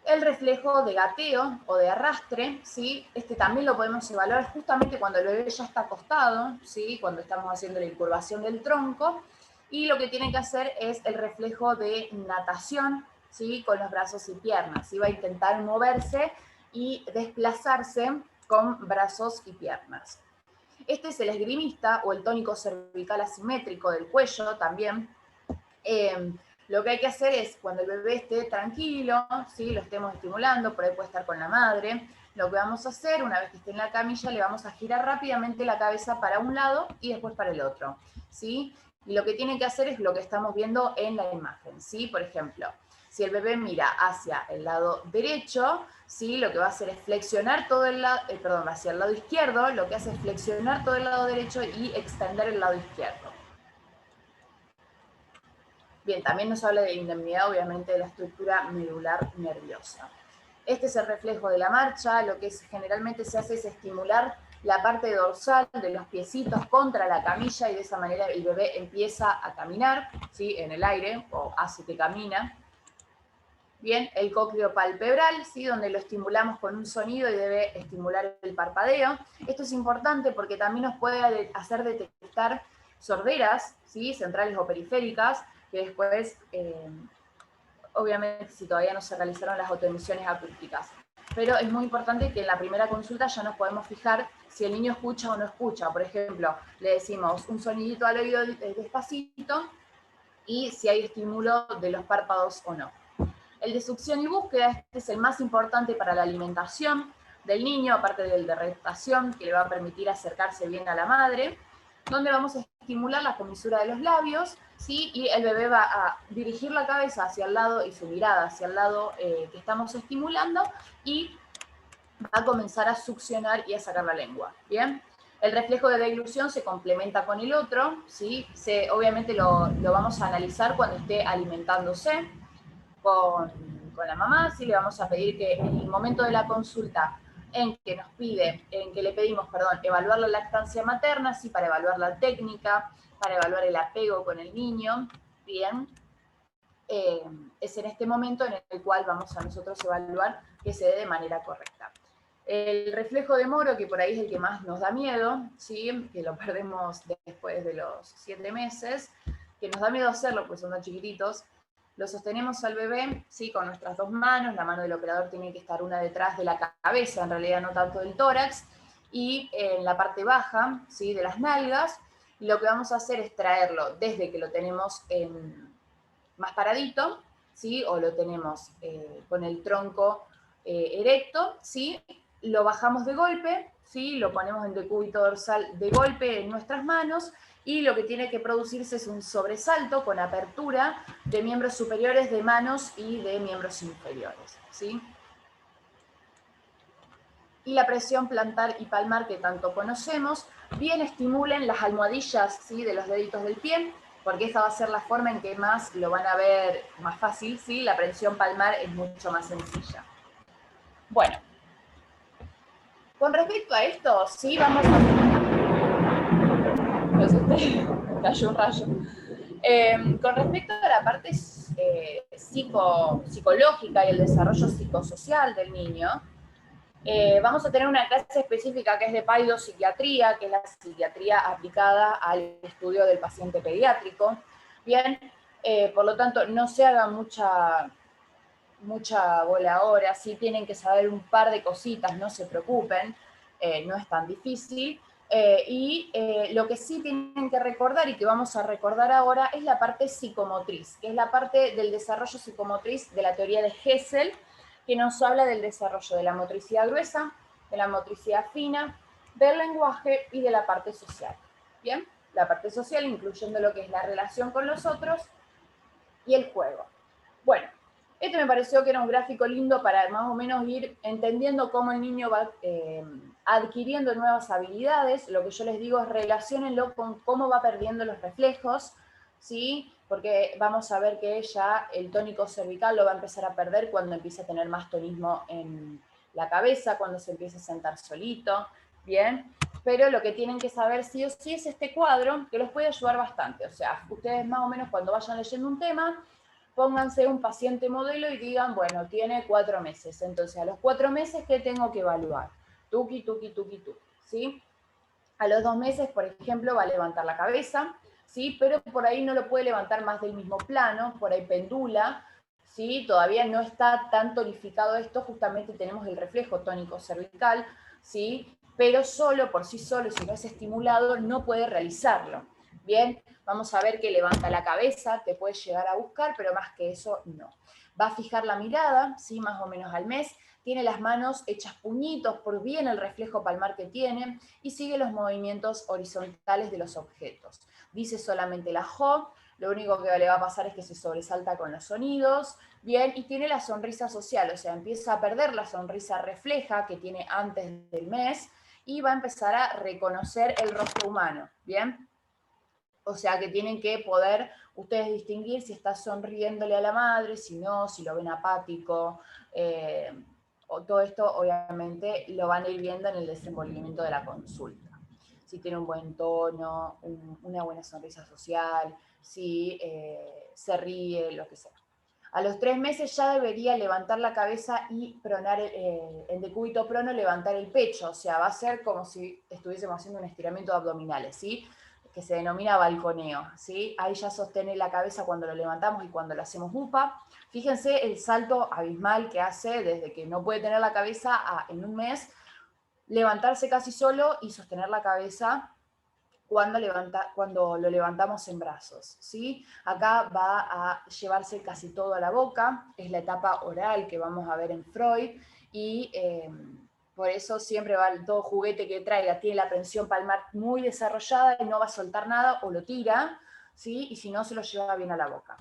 El reflejo de gateo o de arrastre, ¿sí? Este también lo podemos evaluar justamente cuando el bebé ya está acostado, ¿sí? Cuando estamos haciendo la incurvación del tronco, y lo que tiene que hacer es el reflejo de natación, ¿sí? Con los brazos y piernas, ¿sí? Va a intentar moverse y desplazarse con brazos y piernas. Este es el esgrimista o el tónico cervical asimétrico del cuello también. Lo que hay que hacer es, cuando el bebé esté tranquilo, ¿sí? Lo estemos estimulando, por ahí puede estar con la madre, lo que vamos a hacer, una vez que esté en la camilla, le vamos a girar rápidamente la cabeza para un lado y después para el otro, ¿sí? Y lo que tiene que hacer es lo que estamos viendo en la imagen, ¿sí? Por ejemplo, si el bebé mira hacia el lado derecho, ¿sí? Lo que va a hacer es flexionar todo el lado, hacia el lado izquierdo, lo que hace es flexionar todo el lado derecho y extender el lado izquierdo. Bien, también nos habla de indemnidad, obviamente, de la estructura medular nerviosa. Este es el reflejo de la marcha, lo que generalmente se hace es estimular la parte dorsal de los piecitos contra la camilla y de esa manera el bebé empieza a caminar, ¿sí? En el aire, o hace que camina. Bien, el cócleo palpebral, ¿sí? Donde lo estimulamos con un sonido y debe estimular el parpadeo. Esto es importante porque también nos puede hacer detectar sorderas, ¿sí? Centrales o periféricas, que después, obviamente, si todavía no se realizaron las autoemisiones acústicas. Pero es muy importante que en la primera consulta ya nos podemos fijar si el niño escucha o no escucha. Por ejemplo, le decimos un sonidito al oído despacito y si hay estímulo de los párpados o no. El de succión y búsqueda, este es el más importante para la alimentación del niño, aparte del de rectación, que le va a permitir acercarse bien a la madre, donde vamos a estimular la comisura de los labios, ¿sí? Y el bebé va a dirigir la cabeza hacia el lado y su mirada hacia el lado que estamos estimulando, y va a comenzar a succionar y a sacar la lengua, ¿bien? El reflejo de deglución se complementa con el otro, ¿sí? Obviamente lo vamos a analizar cuando esté alimentándose con la mamá, ¿sí? Le vamos a pedir que en el momento de la consulta en que le pedimos, evaluar la lactancia materna, ¿sí? Para evaluar la técnica, para evaluar el apego con el niño, bien, es en este momento en el cual vamos a nosotros evaluar que se dé de manera correcta. El reflejo de Moro, que por ahí es el que más nos da miedo, ¿sí? Que lo perdemos después de los 7 meses, que nos da miedo hacerlo, pues son tan chiquititos. Lo sostenemos al bebé, ¿sí? Con nuestras 2 manos, la mano del operador tiene que estar una detrás de la cabeza, en realidad no tanto del tórax, y en la parte baja, ¿sí? De las nalgas. Y lo que vamos a hacer es traerlo desde que lo tenemos más paradito, ¿sí? O lo tenemos con el tronco erecto, ¿sí? Lo bajamos de golpe, ¿sí? Lo ponemos en decúbito dorsal de golpe en nuestras manos, y lo que tiene que producirse es un sobresalto con apertura de miembros superiores de manos y de miembros inferiores, ¿sí? Y la presión plantar y palmar que tanto conocemos, bien estimulen las almohadillas, ¿sí? De los deditos del pie, porque esa va a ser la forma en que más lo van a ver más fácil, ¿sí? La presión palmar es mucho más sencilla. Bueno, con respecto a esto, sí, vamos a... Cayó un rayo. Con respecto a la parte psicológica y el desarrollo psicosocial del niño, vamos a tener una clase específica que es de paidopsiquiatría, que es la psiquiatría aplicada al estudio del paciente pediátrico. Bien, por lo tanto, no se haga mucha bola ahora, sí tienen que saber un par de cositas, no se preocupen, no es tan difícil. Lo que sí tienen que recordar y que vamos a recordar ahora es la parte psicomotriz, que es la parte del desarrollo psicomotriz de la teoría de Hessel, que nos habla del desarrollo de la motricidad gruesa, de la motricidad fina, del lenguaje y de la parte social. Bien, la parte social incluyendo lo que es la relación con los otros y el juego. Bueno, este me pareció que era un gráfico lindo para más o menos ir entendiendo cómo el niño va adquiriendo nuevas habilidades. Lo que yo les digo es relaciónenlo con cómo va perdiendo los reflejos, ¿sí? Porque vamos a ver que ya el tónico cervical lo va a empezar a perder cuando empiece a tener más tonismo en la cabeza, cuando se empiece a sentar solito, ¿bien? Pero lo que tienen que saber sí o sí es este cuadro, que los puede ayudar bastante. O sea, ustedes más o menos cuando vayan leyendo un tema, pónganse un paciente modelo y digan, bueno, tiene 4 meses. Entonces, a los 4 meses, ¿qué tengo que evaluar? Tuki, tuki, tuki, tuki, ¿sí? A los 2 meses, por ejemplo, va a levantar la cabeza, ¿sí? Pero por ahí no lo puede levantar más del mismo plano, por ahí pendula, ¿sí? Todavía no está tan tonificado esto, justamente tenemos el reflejo tónico cervical, ¿sí? Pero solo, por sí solo, si no es estimulado, no puede realizarlo. Bien, vamos a ver que levanta la cabeza, te puede llegar a buscar, pero más que eso, no. Va a fijar la mirada, ¿sí? Más o menos al mes, tiene las manos hechas puñitos por bien el reflejo palmar que tiene y sigue los movimientos horizontales de los objetos. Dice solamente la jo, lo único que le va a pasar es que se sobresalta con los sonidos, bien, y tiene la sonrisa social, o sea, empieza a perder la sonrisa refleja que tiene antes del mes y va a empezar a reconocer el rostro humano, bien. O sea que tienen que poder ustedes distinguir si está sonriéndole a la madre, si no, si lo ven apático, o todo esto obviamente lo van a ir viendo en el desenvolvimiento de la consulta. Si tiene un buen tono, una buena sonrisa social, si se ríe, lo que sea. A los 3 meses ya debería levantar la cabeza y pronar en decúbito prono, levantar el pecho, o sea, va a ser como si estuviésemos haciendo un estiramiento de abdominales, ¿sí? Que se denomina balconeo, ¿sí? Ahí ya sostiene la cabeza cuando lo levantamos y cuando lo hacemos upa. Fíjense el salto abismal que hace desde que no puede tener la cabeza a, en un mes, levantarse casi solo y sostener la cabeza cuando lo levantamos en brazos, ¿sí? Acá va a llevarse casi todo a la boca, es la etapa oral que vamos a ver en Freud, y por eso siempre va todo juguete que traiga, tiene la prensión palmar muy desarrollada y no va a soltar nada o lo tira, ¿sí? Y si no, se lo lleva bien a la boca.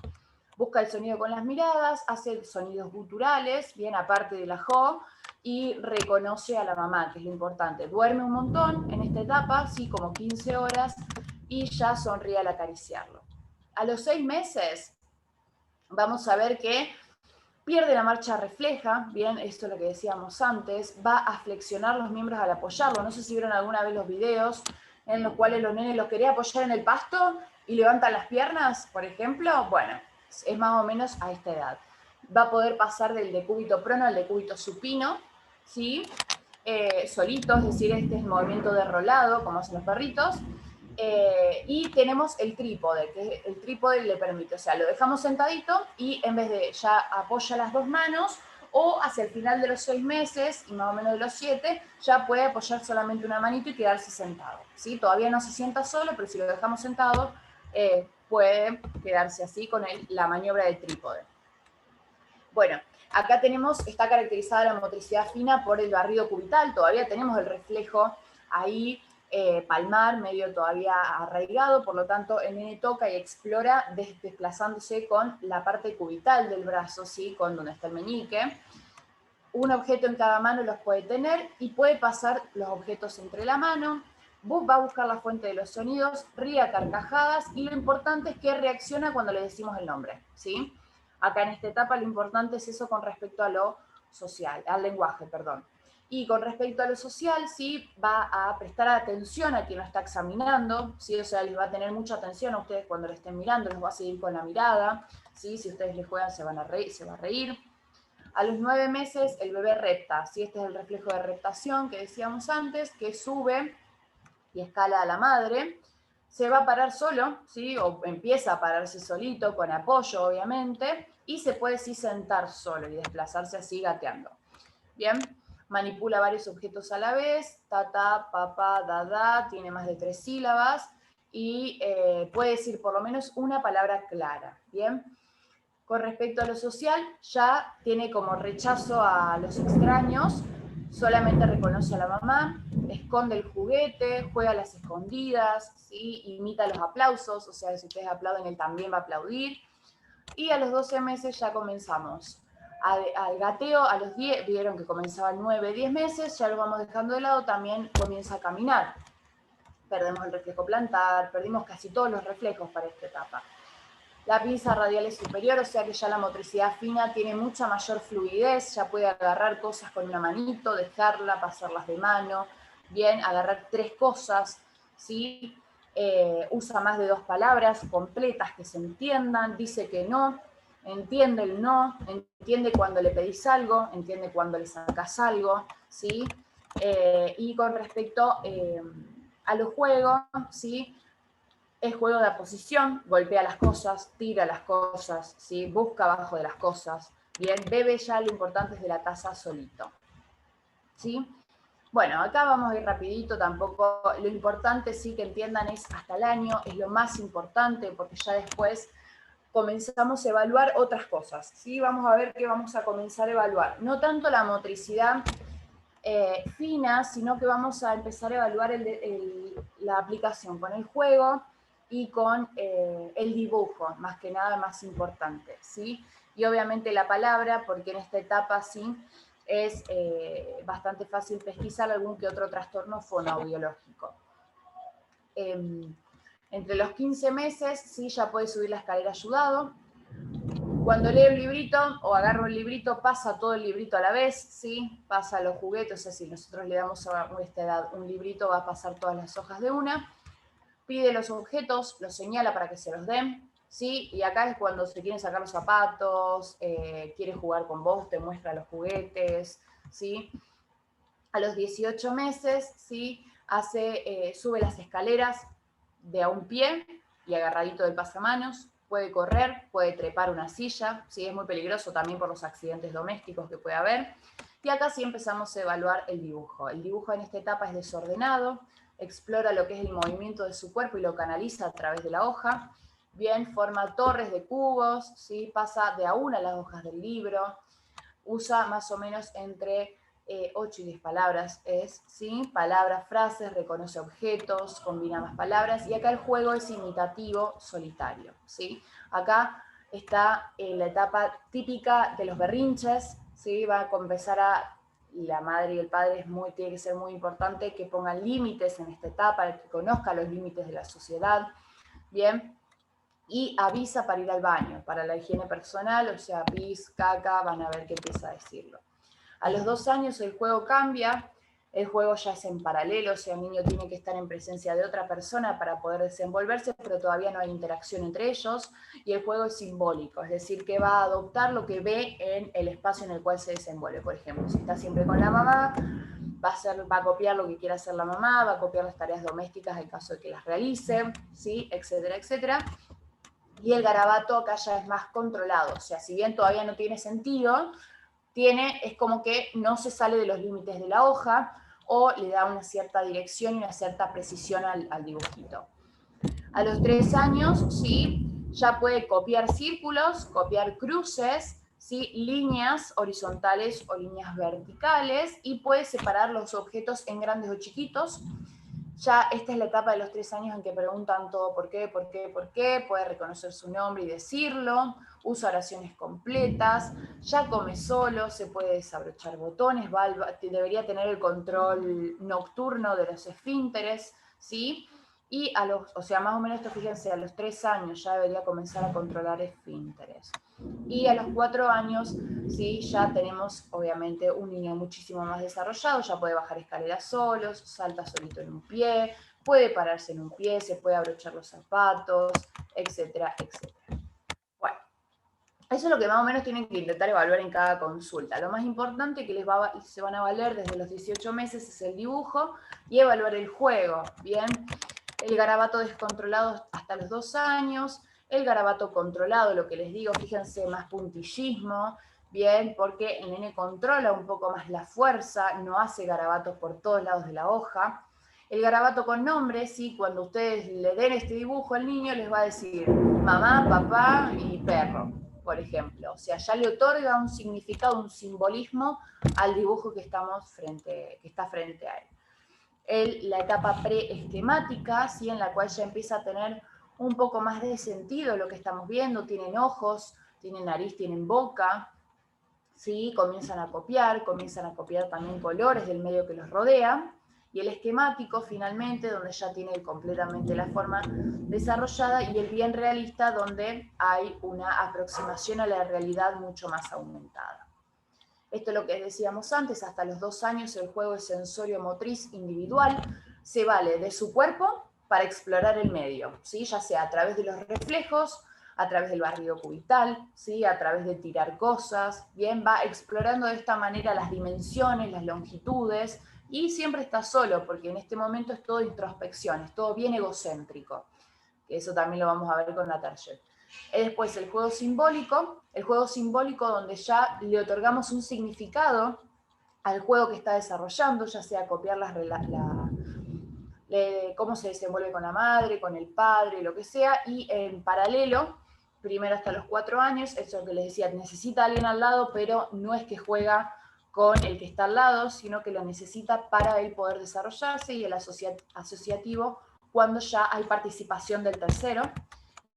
Busca el sonido con las miradas, hace sonidos guturales, bien aparte de la jo, y reconoce a la mamá, que es lo importante. Duerme un montón en esta etapa, sí, como 15 horas, y ya sonríe al acariciarlo. A los 6 meses vamos a ver que pierde la marcha refleja, bien, esto es lo que decíamos antes, va a flexionar los miembros al apoyarlo. No sé si vieron alguna vez los videos en los cuales los nenes los quería apoyar en el pasto y levantan las piernas, por ejemplo. Bueno, es más o menos a esta edad. Va a poder pasar del decúbito prono al decúbito supino, ¿sí? Solito, es decir, este es el movimiento de rolado, como hacen los perritos. Y tenemos el trípode, que el trípode le permite, o sea, lo dejamos sentadito y en vez de ya apoya las dos manos, o hacia el final de los 6 meses y más o menos de los 7, ya puede apoyar solamente una manito y quedarse sentado, ¿sí? Todavía no se sienta solo, pero si lo dejamos sentado, puede quedarse así con la maniobra de trípode. Bueno, acá tenemos, está caracterizada la motricidad fina por el barrido cubital, todavía tenemos el reflejo ahí palmar, medio todavía arraigado, por lo tanto el nene toca y explora desplazándose con la parte cubital del brazo, ¿sí? Con donde está el meñique. Un objeto en cada mano los puede tener y puede pasar los objetos entre la mano. Va a buscar la fuente de los sonidos, ríe a carcajadas y lo importante es que reacciona cuando le decimos el nombre, ¿sí? Acá en esta etapa lo importante es eso con respecto a lo social, al lenguaje, perdón. Y con respecto a lo social, sí, va a prestar atención a quien lo está examinando, ¿sí? O sea, les va a tener mucha atención a ustedes cuando lo estén mirando, los va a seguir con la mirada, ¿sí? Si ustedes le juegan se va a reír. A los 9 meses el bebé repta, ¿sí? Este es el reflejo de reptación que decíamos antes, que sube y escala a la madre, se va a parar solo, ¿sí? O empieza a pararse solito, con apoyo obviamente, y se puede sí sentar solo y desplazarse así gateando. Bien, manipula varios objetos a la vez, tata, papá, dada, tiene más de 3 sílabas y puede decir por lo menos una palabra clara, ¿bien? Con respecto a lo social, ya tiene como rechazo a los extraños, solamente reconoce a la mamá, esconde el juguete, juega a las escondidas, ¿sí? Imita los aplausos, o sea, si ustedes aplauden, él también va a aplaudir. Y a los 12 meses ya comenzamos al gateo. A los 10, vieron que comenzaba 9, 10 meses, ya lo vamos dejando de lado, también comienza a caminar. Perdemos el reflejo plantar, perdimos casi todos los reflejos para esta etapa. La pinza radial es superior, o sea que ya la motricidad fina tiene mucha mayor fluidez, ya puede agarrar cosas con una manito, dejarla, pasarlas de mano, bien, agarrar 3 cosas, ¿sí? Usa más de 2 palabras completas que se entiendan, dice que no, entiende el no, entiende cuando le pedís algo, entiende cuando le sacás algo, ¿sí? Y con respecto a los juegos, ¿sí? Es juego de posición, golpea las cosas, tira las cosas, ¿sí? Busca abajo de las cosas. Bien, bebe ya, lo importante es de la taza solito. ¿Sí? Bueno, acá vamos a ir rapidito, tampoco, lo importante sí que entiendan es hasta el año, es lo más importante, porque ya después comenzamos a evaluar otras cosas, ¿sí? Vamos a ver qué vamos a comenzar a evaluar. No tanto la motricidad fina, sino que vamos a empezar a evaluar la aplicación con el juego y con el dibujo, más que nada más importante, ¿sí? Y obviamente la palabra, porque en esta etapa sí es bastante fácil pesquisar algún que otro trastorno fonoaudiológico. Entre los 15 meses sí ya puede subir la escalera ayudado. Cuando lee un librito o agarra un librito, pasa todo el librito a la vez, ¿sí? Pasa los juguetes, o sea, si nosotros le damos a esta edad un librito, va a pasar todas las hojas de una. Pide los objetos, los señala para que se los den, ¿sí? Y acá es cuando se quieren sacar los zapatos, quiere jugar con vos, te muestra los juguetes, ¿sí? A los 18 meses, ¿sí? Sube las escaleras de a un pie y agarradito del pasamanos, puede correr, puede trepar una silla, ¿sí? Es muy peligroso también por los accidentes domésticos que puede haber. Y acá sí empezamos a evaluar el dibujo. El dibujo en esta etapa es desordenado, explora lo que es el movimiento de su cuerpo y lo canaliza a través de la hoja. Bien, forma torres de cubos, ¿sí? Pasa de a una las hojas del libro, usa más o menos entre 8 y 10 palabras, ¿sí? Palabras, frases, reconoce objetos, combina más palabras, y acá el juego es imitativo solitario, ¿sí? Acá está la etapa típica de los berrinches, ¿sí? Va a empezar a, la madre y el padre tiene que ser muy importante que pongan límites en esta etapa, que conozca los límites de la sociedad, ¿bien? Y avisa para ir al baño, para la higiene personal, o sea, pis, caca, van a ver qué empieza a decirlo. A los 2 años el juego cambia, el juego ya es en paralelo, o sea, el niño tiene que estar en presencia de otra persona para poder desenvolverse, pero todavía no hay interacción entre ellos, y el juego es simbólico, es decir, que va a adoptar lo que ve en el espacio en el cual se desenvuelve. Por ejemplo, si está siempre con la mamá, va a copiar lo que quiera hacer la mamá, va a copiar las tareas domésticas en caso de que las realice, ¿sí? Etcétera, etcétera. Y el garabato acá ya es más controlado, o sea, si bien todavía no tiene sentido, es como que no se sale de los límites de la hoja o le da una cierta dirección y una cierta precisión al dibujito. A los 3 años, sí, ya puede copiar círculos, copiar cruces, ¿sí? Líneas horizontales o líneas verticales, y puede separar los objetos en grandes o chiquitos. Ya esta es la etapa de los 3 años en que preguntan todo por qué, por qué, por qué, puede reconocer su nombre y decirlo, usa oraciones completas, ya come solo, se puede desabrochar botones, debería tener el control nocturno de los esfínteres, ¿sí? Y o sea, más o menos esto, fíjense, a los 3 años ya debería comenzar a controlar esfínteres. Y a los 4 años, ¿sí? Ya tenemos obviamente un niño muchísimo más desarrollado, ya puede bajar escaleras solos, salta solito en un pie, puede pararse en un pie, se puede abrochar los zapatos, etcétera, etcétera. Bueno, eso es lo que más o menos tienen que intentar evaluar en cada consulta. Lo más importante que se van a valer desde los 18 meses es el dibujo y evaluar el juego, ¿bien? El garabato descontrolado hasta los 2 años, el garabato controlado, lo que les digo, fíjense, más puntillismo, bien, porque el nene controla un poco más la fuerza, no hace garabatos por todos lados de la hoja. El garabato con nombre, sí, cuando ustedes le den este dibujo al niño, les va a decir mamá, papá y perro, por ejemplo. O sea, ya le otorga un significado, un simbolismo al dibujo que está frente a él. La etapa preesquemática, ¿sí? En la cual ya empieza a tener un poco más de sentido lo que estamos viendo, tienen ojos, tienen nariz, tienen boca, ¿sí? Comienzan a copiar también colores del medio que los rodea, y el esquemático finalmente, donde ya tiene completamente la forma desarrollada, y el bien realista, donde hay una aproximación a la realidad mucho más aumentada. Esto es lo que decíamos antes, hasta los 2 años el juego es sensorio-motriz individual, se vale de su cuerpo para explorar el medio, ¿sí? Ya sea a través de los reflejos, a través del barrido cubital, ¿sí? A través de tirar cosas, bien, va explorando de esta manera las dimensiones, las longitudes, y siempre está solo, porque en este momento es todo introspección, es todo bien egocéntrico, que eso también lo vamos a ver con la Target. Después el juego simbólico donde ya le otorgamos un significado al juego que está desarrollando, ya sea copiar cómo se desenvuelve con la madre, con el padre, lo que sea, y en paralelo, primero hasta los 4 años, eso que les decía, necesita a alguien al lado, pero no es que juega con el que está al lado, sino que lo necesita para él poder desarrollarse, y el asociativo cuando ya hay participación del tercero.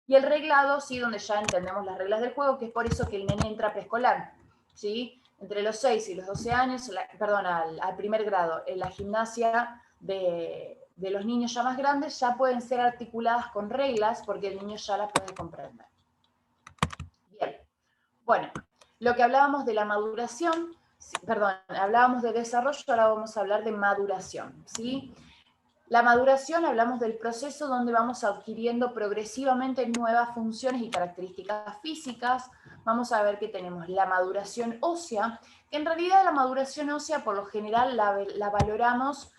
Y el reglado, sí, donde ya entendemos las reglas del juego, que es por eso que el nene entra a preescolar, ¿sí? Entre los 6 y los 12 años, al primer grado, en la gimnasia de los niños ya más grandes ya pueden ser articuladas con reglas porque el niño ya las puede comprender. Bien, bueno, lo que hablábamos de la maduración, hablábamos de desarrollo, ahora vamos a hablar de maduración, ¿sí? La maduración, hablamos del proceso donde vamos adquiriendo progresivamente nuevas funciones y características físicas. Vamos a ver que tenemos la maduración ósea, que en realidad la maduración ósea por lo general la valoramos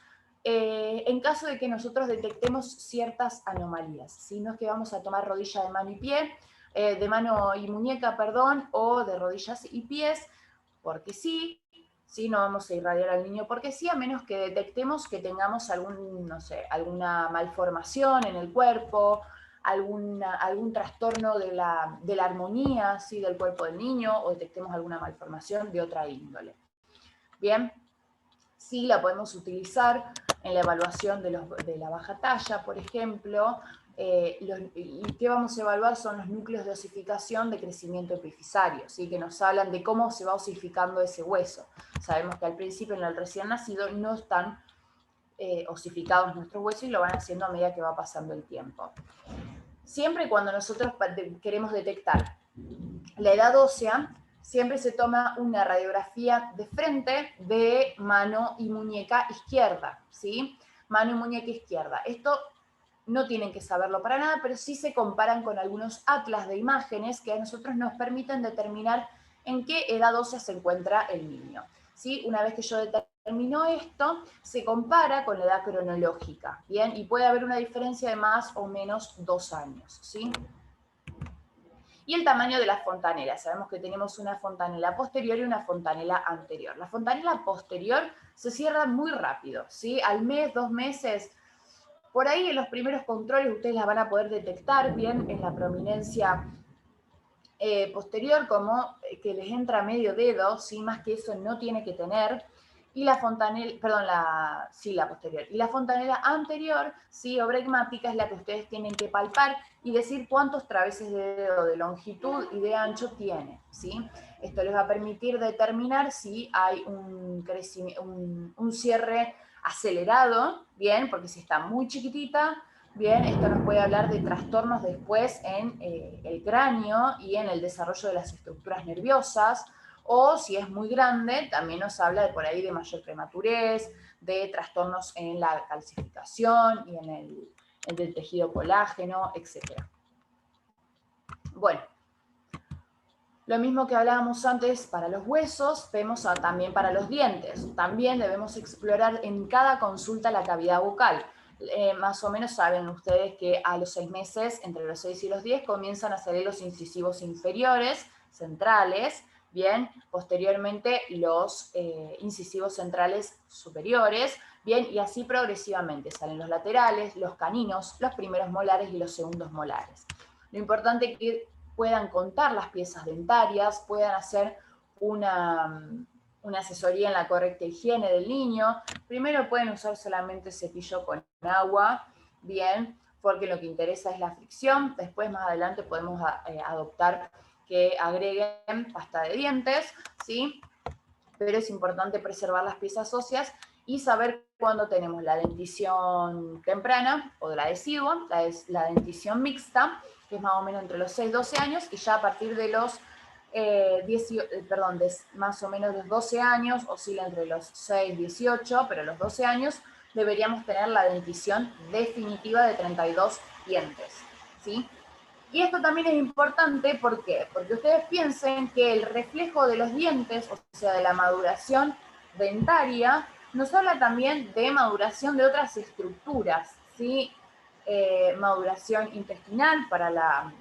en caso de que nosotros detectemos ciertas anomalías, ¿sí? No es que vamos a tomar rodilla de mano y pie, de mano y muñeca, perdón, o de rodillas y pies, porque sí, ¿sí? No vamos a irradiar al niño porque sí, a menos que detectemos que tengamos alguna malformación en el cuerpo, algún trastorno de la armonía, ¿sí? Del cuerpo del niño, o detectemos alguna malformación de otra índole. Bien, sí la podemos utilizar en la evaluación de la baja talla, por ejemplo. ¿Y qué vamos a evaluar? Son los núcleos de osificación de crecimiento epifisario, ¿sí? Que nos hablan de cómo se va osificando ese hueso. Sabemos que al principio en el recién nacido no están osificados nuestros huesos, y lo van haciendo a medida que va pasando el tiempo. Siempre cuando nosotros queremos detectar la edad ósea, siempre se toma una radiografía de frente de mano y muñeca izquierda, ¿sí? Mano y muñeca izquierda. Esto no tienen que saberlo para nada, pero sí se comparan con algunos atlas de imágenes que a nosotros nos permiten determinar en qué edad ósea se encuentra el niño, ¿sí? Una vez que yo determino esto, se compara con la edad cronológica, ¿bien? Y puede haber una diferencia de más o menos 2 años, ¿sí? Y el tamaño de la fontanela. Sabemos que tenemos una fontanela posterior y una fontanela anterior. La fontanela posterior se cierra muy rápido, ¿sí? Al mes, 2 meses. Por ahí en los primeros controles ustedes las van a poder detectar bien en la prominencia posterior, como que les entra medio dedo, ¿sí? Más que eso no tiene que tener. Y la fontanela, perdón, la posterior. Y la fontanela anterior, ¿sí? O bregmática, es la que ustedes tienen que palpar y decir cuántos traveses de dedo de longitud y de ancho tiene, ¿sí? Esto les va a permitir determinar si hay un cierre acelerado, bien, porque si está muy chiquitita, bien, esto nos puede hablar de trastornos después en el cráneo y en el desarrollo de las estructuras nerviosas, o si es muy grande, también nos habla de por ahí de mayor prematurez, de trastornos en la calcificación y en el tejido colágeno, etc. Bueno, lo mismo que hablábamos antes para los huesos, vemos también para los dientes. También debemos explorar en cada consulta la cavidad bucal. Más o menos saben ustedes que a los 6 meses, entre los 6 y los 10, comienzan a salir los incisivos inferiores, centrales, bien, posteriormente los incisivos centrales superiores, bien, y así progresivamente salen los laterales, los caninos, los primeros molares y los segundos molares. Lo importante es que puedan contar las piezas dentarias, puedan hacer una asesoría en la correcta higiene del niño. Primero pueden usar solamente cepillo con agua, bien, porque lo que interesa es la fricción. Después, más adelante, podemos adoptar que agreguen pasta de dientes, ¿sí? Pero es importante preservar las piezas óseas y saber cuándo tenemos la dentición temprana o la decidua, la dentición mixta, que es más o menos entre los 6 y 12 años, y ya a partir de los más o menos los 12 años, oscila entre los 6 y 18, pero los 12 años deberíamos tener la dentición definitiva de 32 dientes, ¿sí? Y esto también es importante, ¿por qué? Porque ustedes piensen que el reflejo de los dientes, o sea, de la maduración dentaria, nos habla también de maduración de otras estructuras, ¿sí? Maduración intestinal para la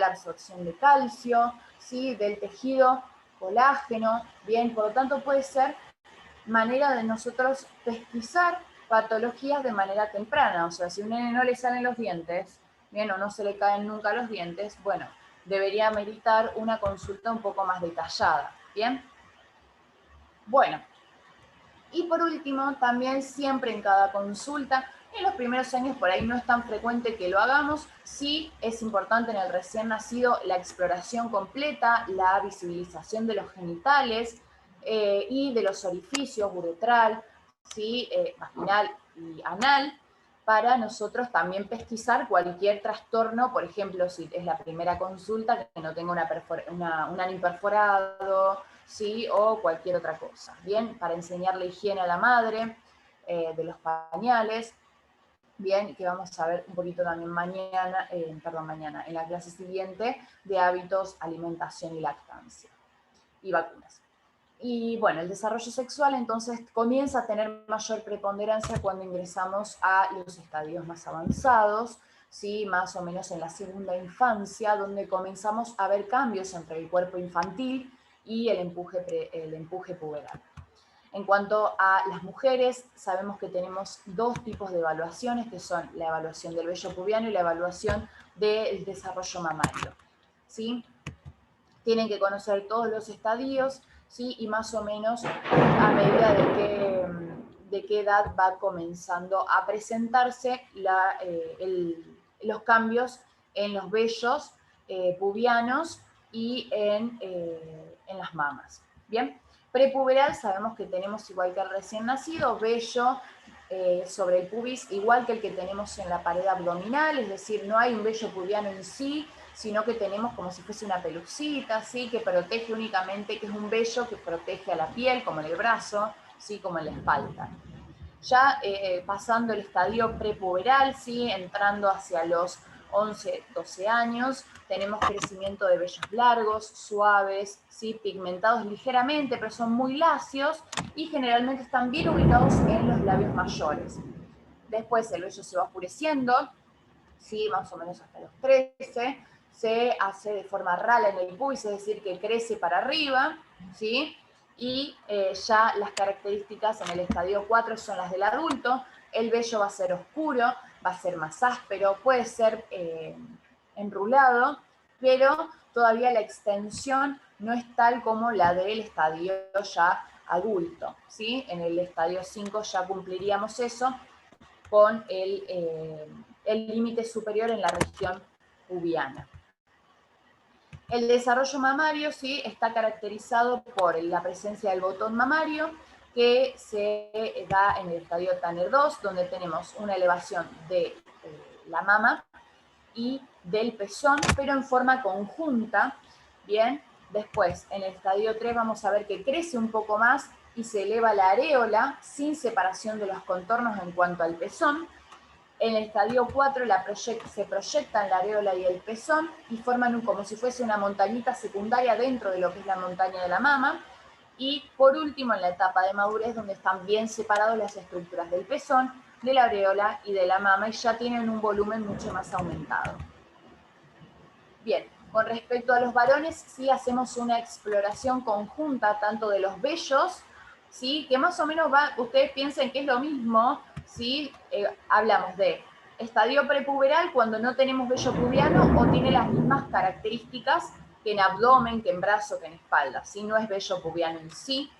absorción de calcio, ¿sí? Del tejido colágeno, bien, por lo tanto puede ser manera de nosotros pesquisar patologías de manera temprana, o sea, si a un nene no le salen los dientes, bien, o no se le caen nunca los dientes, bueno, debería meritar una consulta un poco más detallada, ¿bien? Bueno, y por último, también siempre en cada consulta, en los primeros años por ahí no es tan frecuente que lo hagamos, sí es importante en el recién nacido la exploración completa, la visibilización de los genitales y de los orificios uretral, ¿sí? Vaginal y anal, para nosotros también pesquisar cualquier trastorno, por ejemplo, si es la primera consulta, que no tenga un ano imperforado, ¿sí? O cualquier otra cosa, ¿bien? Para enseñar la higiene a la madre, de los pañales, bien, que vamos a ver un poquito también mañana, en la clase siguiente, de hábitos, alimentación y lactancia, y vacunas. Y bueno, el desarrollo sexual entonces comienza a tener mayor preponderancia cuando ingresamos a los estadios más avanzados, ¿sí? Más o menos en la segunda infancia, donde comenzamos a ver cambios entre el cuerpo infantil y el empuje puberal. En cuanto a las mujeres, sabemos que tenemos dos tipos de evaluaciones, que son la evaluación del vello pubiano y la evaluación del desarrollo mamario, ¿sí? Tienen que conocer todos los estadios, ¿sí? Y más o menos a medida de qué edad va comenzando a presentarse los cambios en los vellos pubianos y en las mamas. ¿Bien? Prepuberal sabemos que tenemos, igual que el recién nacido, vello sobre el pubis, igual que el que tenemos en la pared abdominal, es decir, no hay un vello pubiano en sí, sino que tenemos como si fuese una pelucita, ¿sí? Que protege únicamente, que es un vello que protege a la piel, como en el brazo, ¿sí? Como en la espalda. Ya pasando el estadio prepuberal, ¿sí? Entrando hacia los 11, 12 años, tenemos crecimiento de vellos largos, suaves, ¿sí? Pigmentados ligeramente, pero son muy lacios y generalmente están bien ubicados en los labios mayores. Después el vello se va oscureciendo, ¿sí? Más o menos hasta los 13, se hace de forma rala en el pubis, es decir, que crece para arriba, ¿sí? Y ya las características en el estadio 4 son las del adulto, el vello va a ser oscuro, va a ser más áspero, puede ser enrulado, pero todavía la extensión no es tal como la del estadio ya adulto, ¿sí? En el estadio 5 ya cumpliríamos eso con el límite superior en la región pubiana. El desarrollo mamario, sí, está caracterizado por la presencia del botón mamario, que se da en el estadio Tanner 2, donde tenemos una elevación de la mama y del pezón, pero en forma conjunta, ¿bien? Después, en el estadio 3 vamos a ver que crece un poco más y se eleva la areola sin separación de los contornos en cuanto al pezón. En el estadio 4 se proyectan la areola y el pezón y forman como si fuese una montañita secundaria dentro de lo que es la montaña de la mama. Y por último, en la etapa de madurez, donde están bien separadas las estructuras del pezón, de la areola y de la mama, y ya tienen un volumen mucho más aumentado. Bien, con respecto a los varones, sí hacemos una exploración conjunta tanto de los vellos, ¿sí? Que más o menos ustedes piensen que es lo mismo, ¿sí? Hablamos de Estadio prepuberal cuando no tenemos vello pubiano o tiene las mismas características que en abdomen, que en brazo, que en espalda. ¿Sí? No es vello pubiano en sí.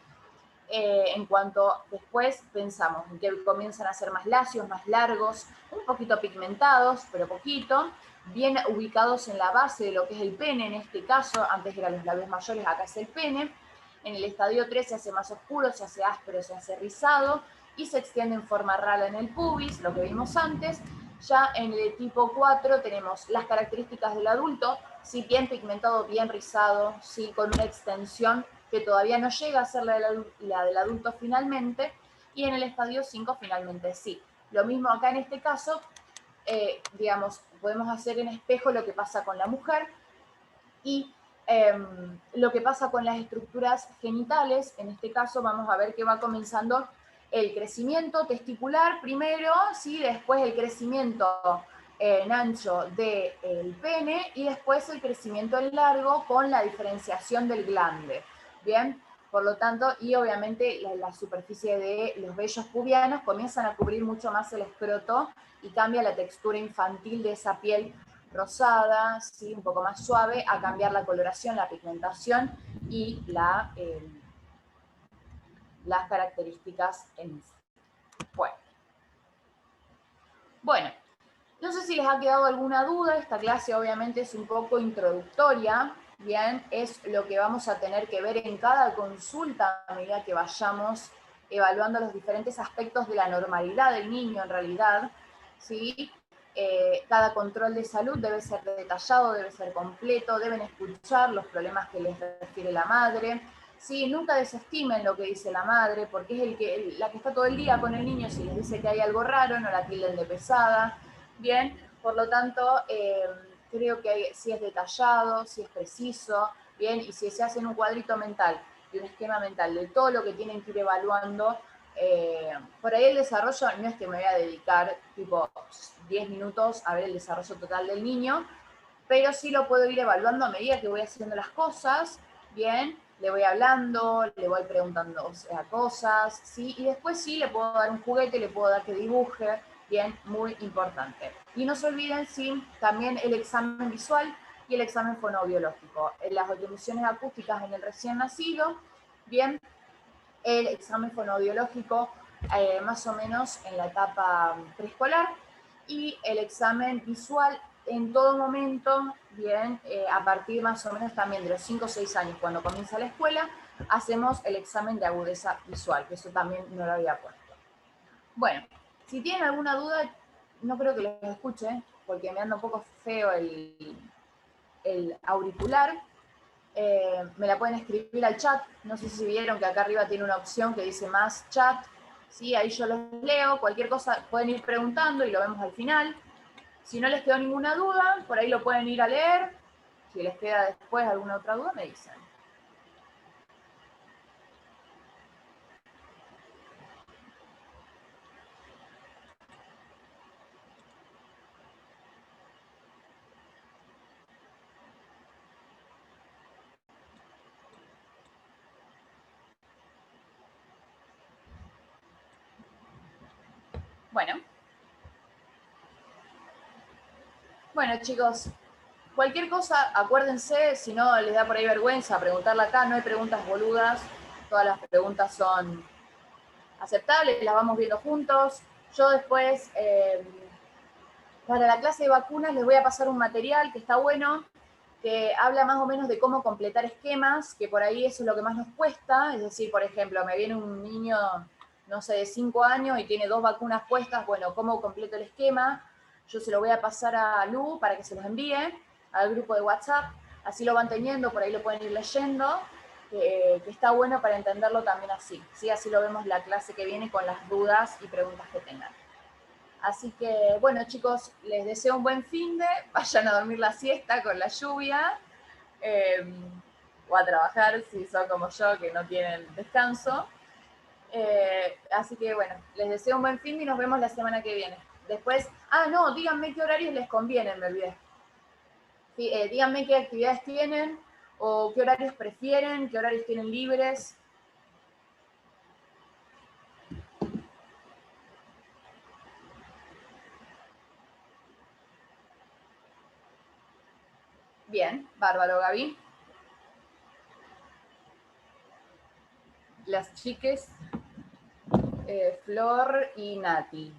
En cuanto después pensamos en que comienzan a ser más lacios, más largos, un poquito pigmentados, pero poquito, bien ubicados en la base de lo que es el pene, en este caso, antes eran los labios mayores, acá es el pene. En el estadio 3 se hace más oscuro, se hace áspero, se hace rizado y se extiende en forma rala en el pubis, lo que vimos antes. Ya en el tipo 4 tenemos las características del adulto, sí, bien pigmentado, bien rizado, sí, con una extensión que todavía no llega a ser la del adulto finalmente, y en el estadio 5 finalmente sí. Lo mismo acá en este caso, digamos, podemos hacer en espejo lo que pasa con la mujer y lo que pasa con las estructuras genitales. En este caso vamos a ver que va comenzando el crecimiento testicular primero, ¿sí? Después el crecimiento en ancho del pene y después el crecimiento en largo con la diferenciación del glande. Bien, por lo tanto, y obviamente la superficie de los vellos pubianos comienzan a cubrir mucho más el escroto y cambia la textura infantil de esa piel rosada, ¿sí? Un poco más suave, a cambiar la coloración, la pigmentación y las características en sí. Bueno, no sé si les ha quedado alguna duda. Esta clase obviamente es un poco introductoria, bien, es lo que vamos a tener que ver en cada consulta a medida que vayamos evaluando los diferentes aspectos de la normalidad del niño en realidad, ¿sí? Cada control de salud debe ser detallado, debe ser completo, deben escuchar los problemas que les refiere la madre, ¿sí? Nunca desestimen lo que dice la madre, porque es la que está todo el día con el niño. Si les dice que hay algo raro, no la tilden de pesada, bien, por lo tanto, creo que si es detallado, si es preciso, bien, y si se hace en un cuadrito mental y un esquema mental de todo lo que tienen que ir evaluando, por ahí el desarrollo no es que me voy a dedicar tipo 10 minutos a ver el desarrollo total del niño, pero sí lo puedo ir evaluando a medida que voy haciendo las cosas, bien, le voy hablando, le voy preguntando, o sea, cosas, ¿sí? Y después sí le puedo dar un juguete, le puedo dar que dibuje, bien, muy importante. Y no se olviden, sí, también el examen visual y el examen fonoaudiológico. En las audiciones acústicas en el recién nacido, bien, el examen fonoaudiológico más o menos en la etapa preescolar y el examen visual en todo momento, bien, a partir más o menos también de los 5 o 6 años, cuando comienza la escuela, hacemos el examen de agudeza visual, que eso también no lo había puesto. Bueno, si tienen alguna duda, no creo que los escuche, porque me anda un poco feo el auricular. Me la pueden escribir al chat. No sé si vieron que acá arriba tiene una opción que dice más chat. ¿Sí? Ahí yo los leo. Cualquier cosa pueden ir preguntando y lo vemos al final. Si no les quedó ninguna duda, por ahí lo pueden ir a leer. Si les queda después alguna otra duda, me dicen. Bueno. Bueno, chicos, cualquier cosa, acuérdense, si no les da por ahí vergüenza preguntarla acá, no hay preguntas boludas, todas las preguntas son aceptables, las vamos viendo juntos. Yo después, para la clase de vacunas, les voy a pasar un material que está bueno, que habla más o menos de cómo completar esquemas, que por ahí eso es lo que más nos cuesta. Es decir, por ejemplo, me viene un niño, no sé, de 5 años y tiene 2 vacunas puestas, bueno, ¿cómo completo el esquema? Yo se lo voy a pasar a Lu para que se los envíe al grupo de WhatsApp, así lo van teniendo, por ahí lo pueden ir leyendo, que está bueno para entenderlo también así, ¿sí? Así lo vemos la clase que viene con las dudas y preguntas que tengan. Así que, bueno, chicos, les deseo un buen finde, vayan a dormir la siesta con la lluvia, o a trabajar si son como yo, que no tienen descanso. Así que, bueno, les deseo un buen finde y nos vemos la semana que viene. Después, no, díganme qué horarios les convienen, me olvidé. Sí, díganme qué actividades tienen o qué horarios prefieren, qué horarios tienen libres. Bien, bárbaro, Gaby. Las chiques, Flor y Nati.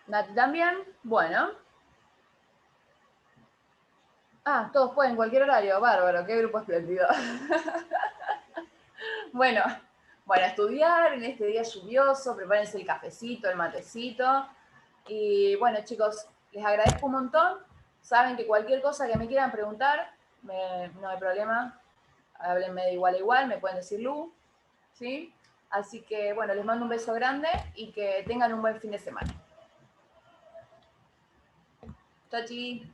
Nati también, bueno. Ah, todos pueden, cualquier horario, bárbaro, qué grupo espléndido. Bueno, a estudiar en este día lluvioso, prepárense el cafecito, el matecito. Y bueno, chicos, les agradezco un montón. Saben que cualquier cosa que me quieran preguntar, no hay problema. Háblenme de igual a igual, me pueden decir Lu, ¿sí? Así que bueno, les mando un beso grande y que tengan un buen fin de semana. Chachi.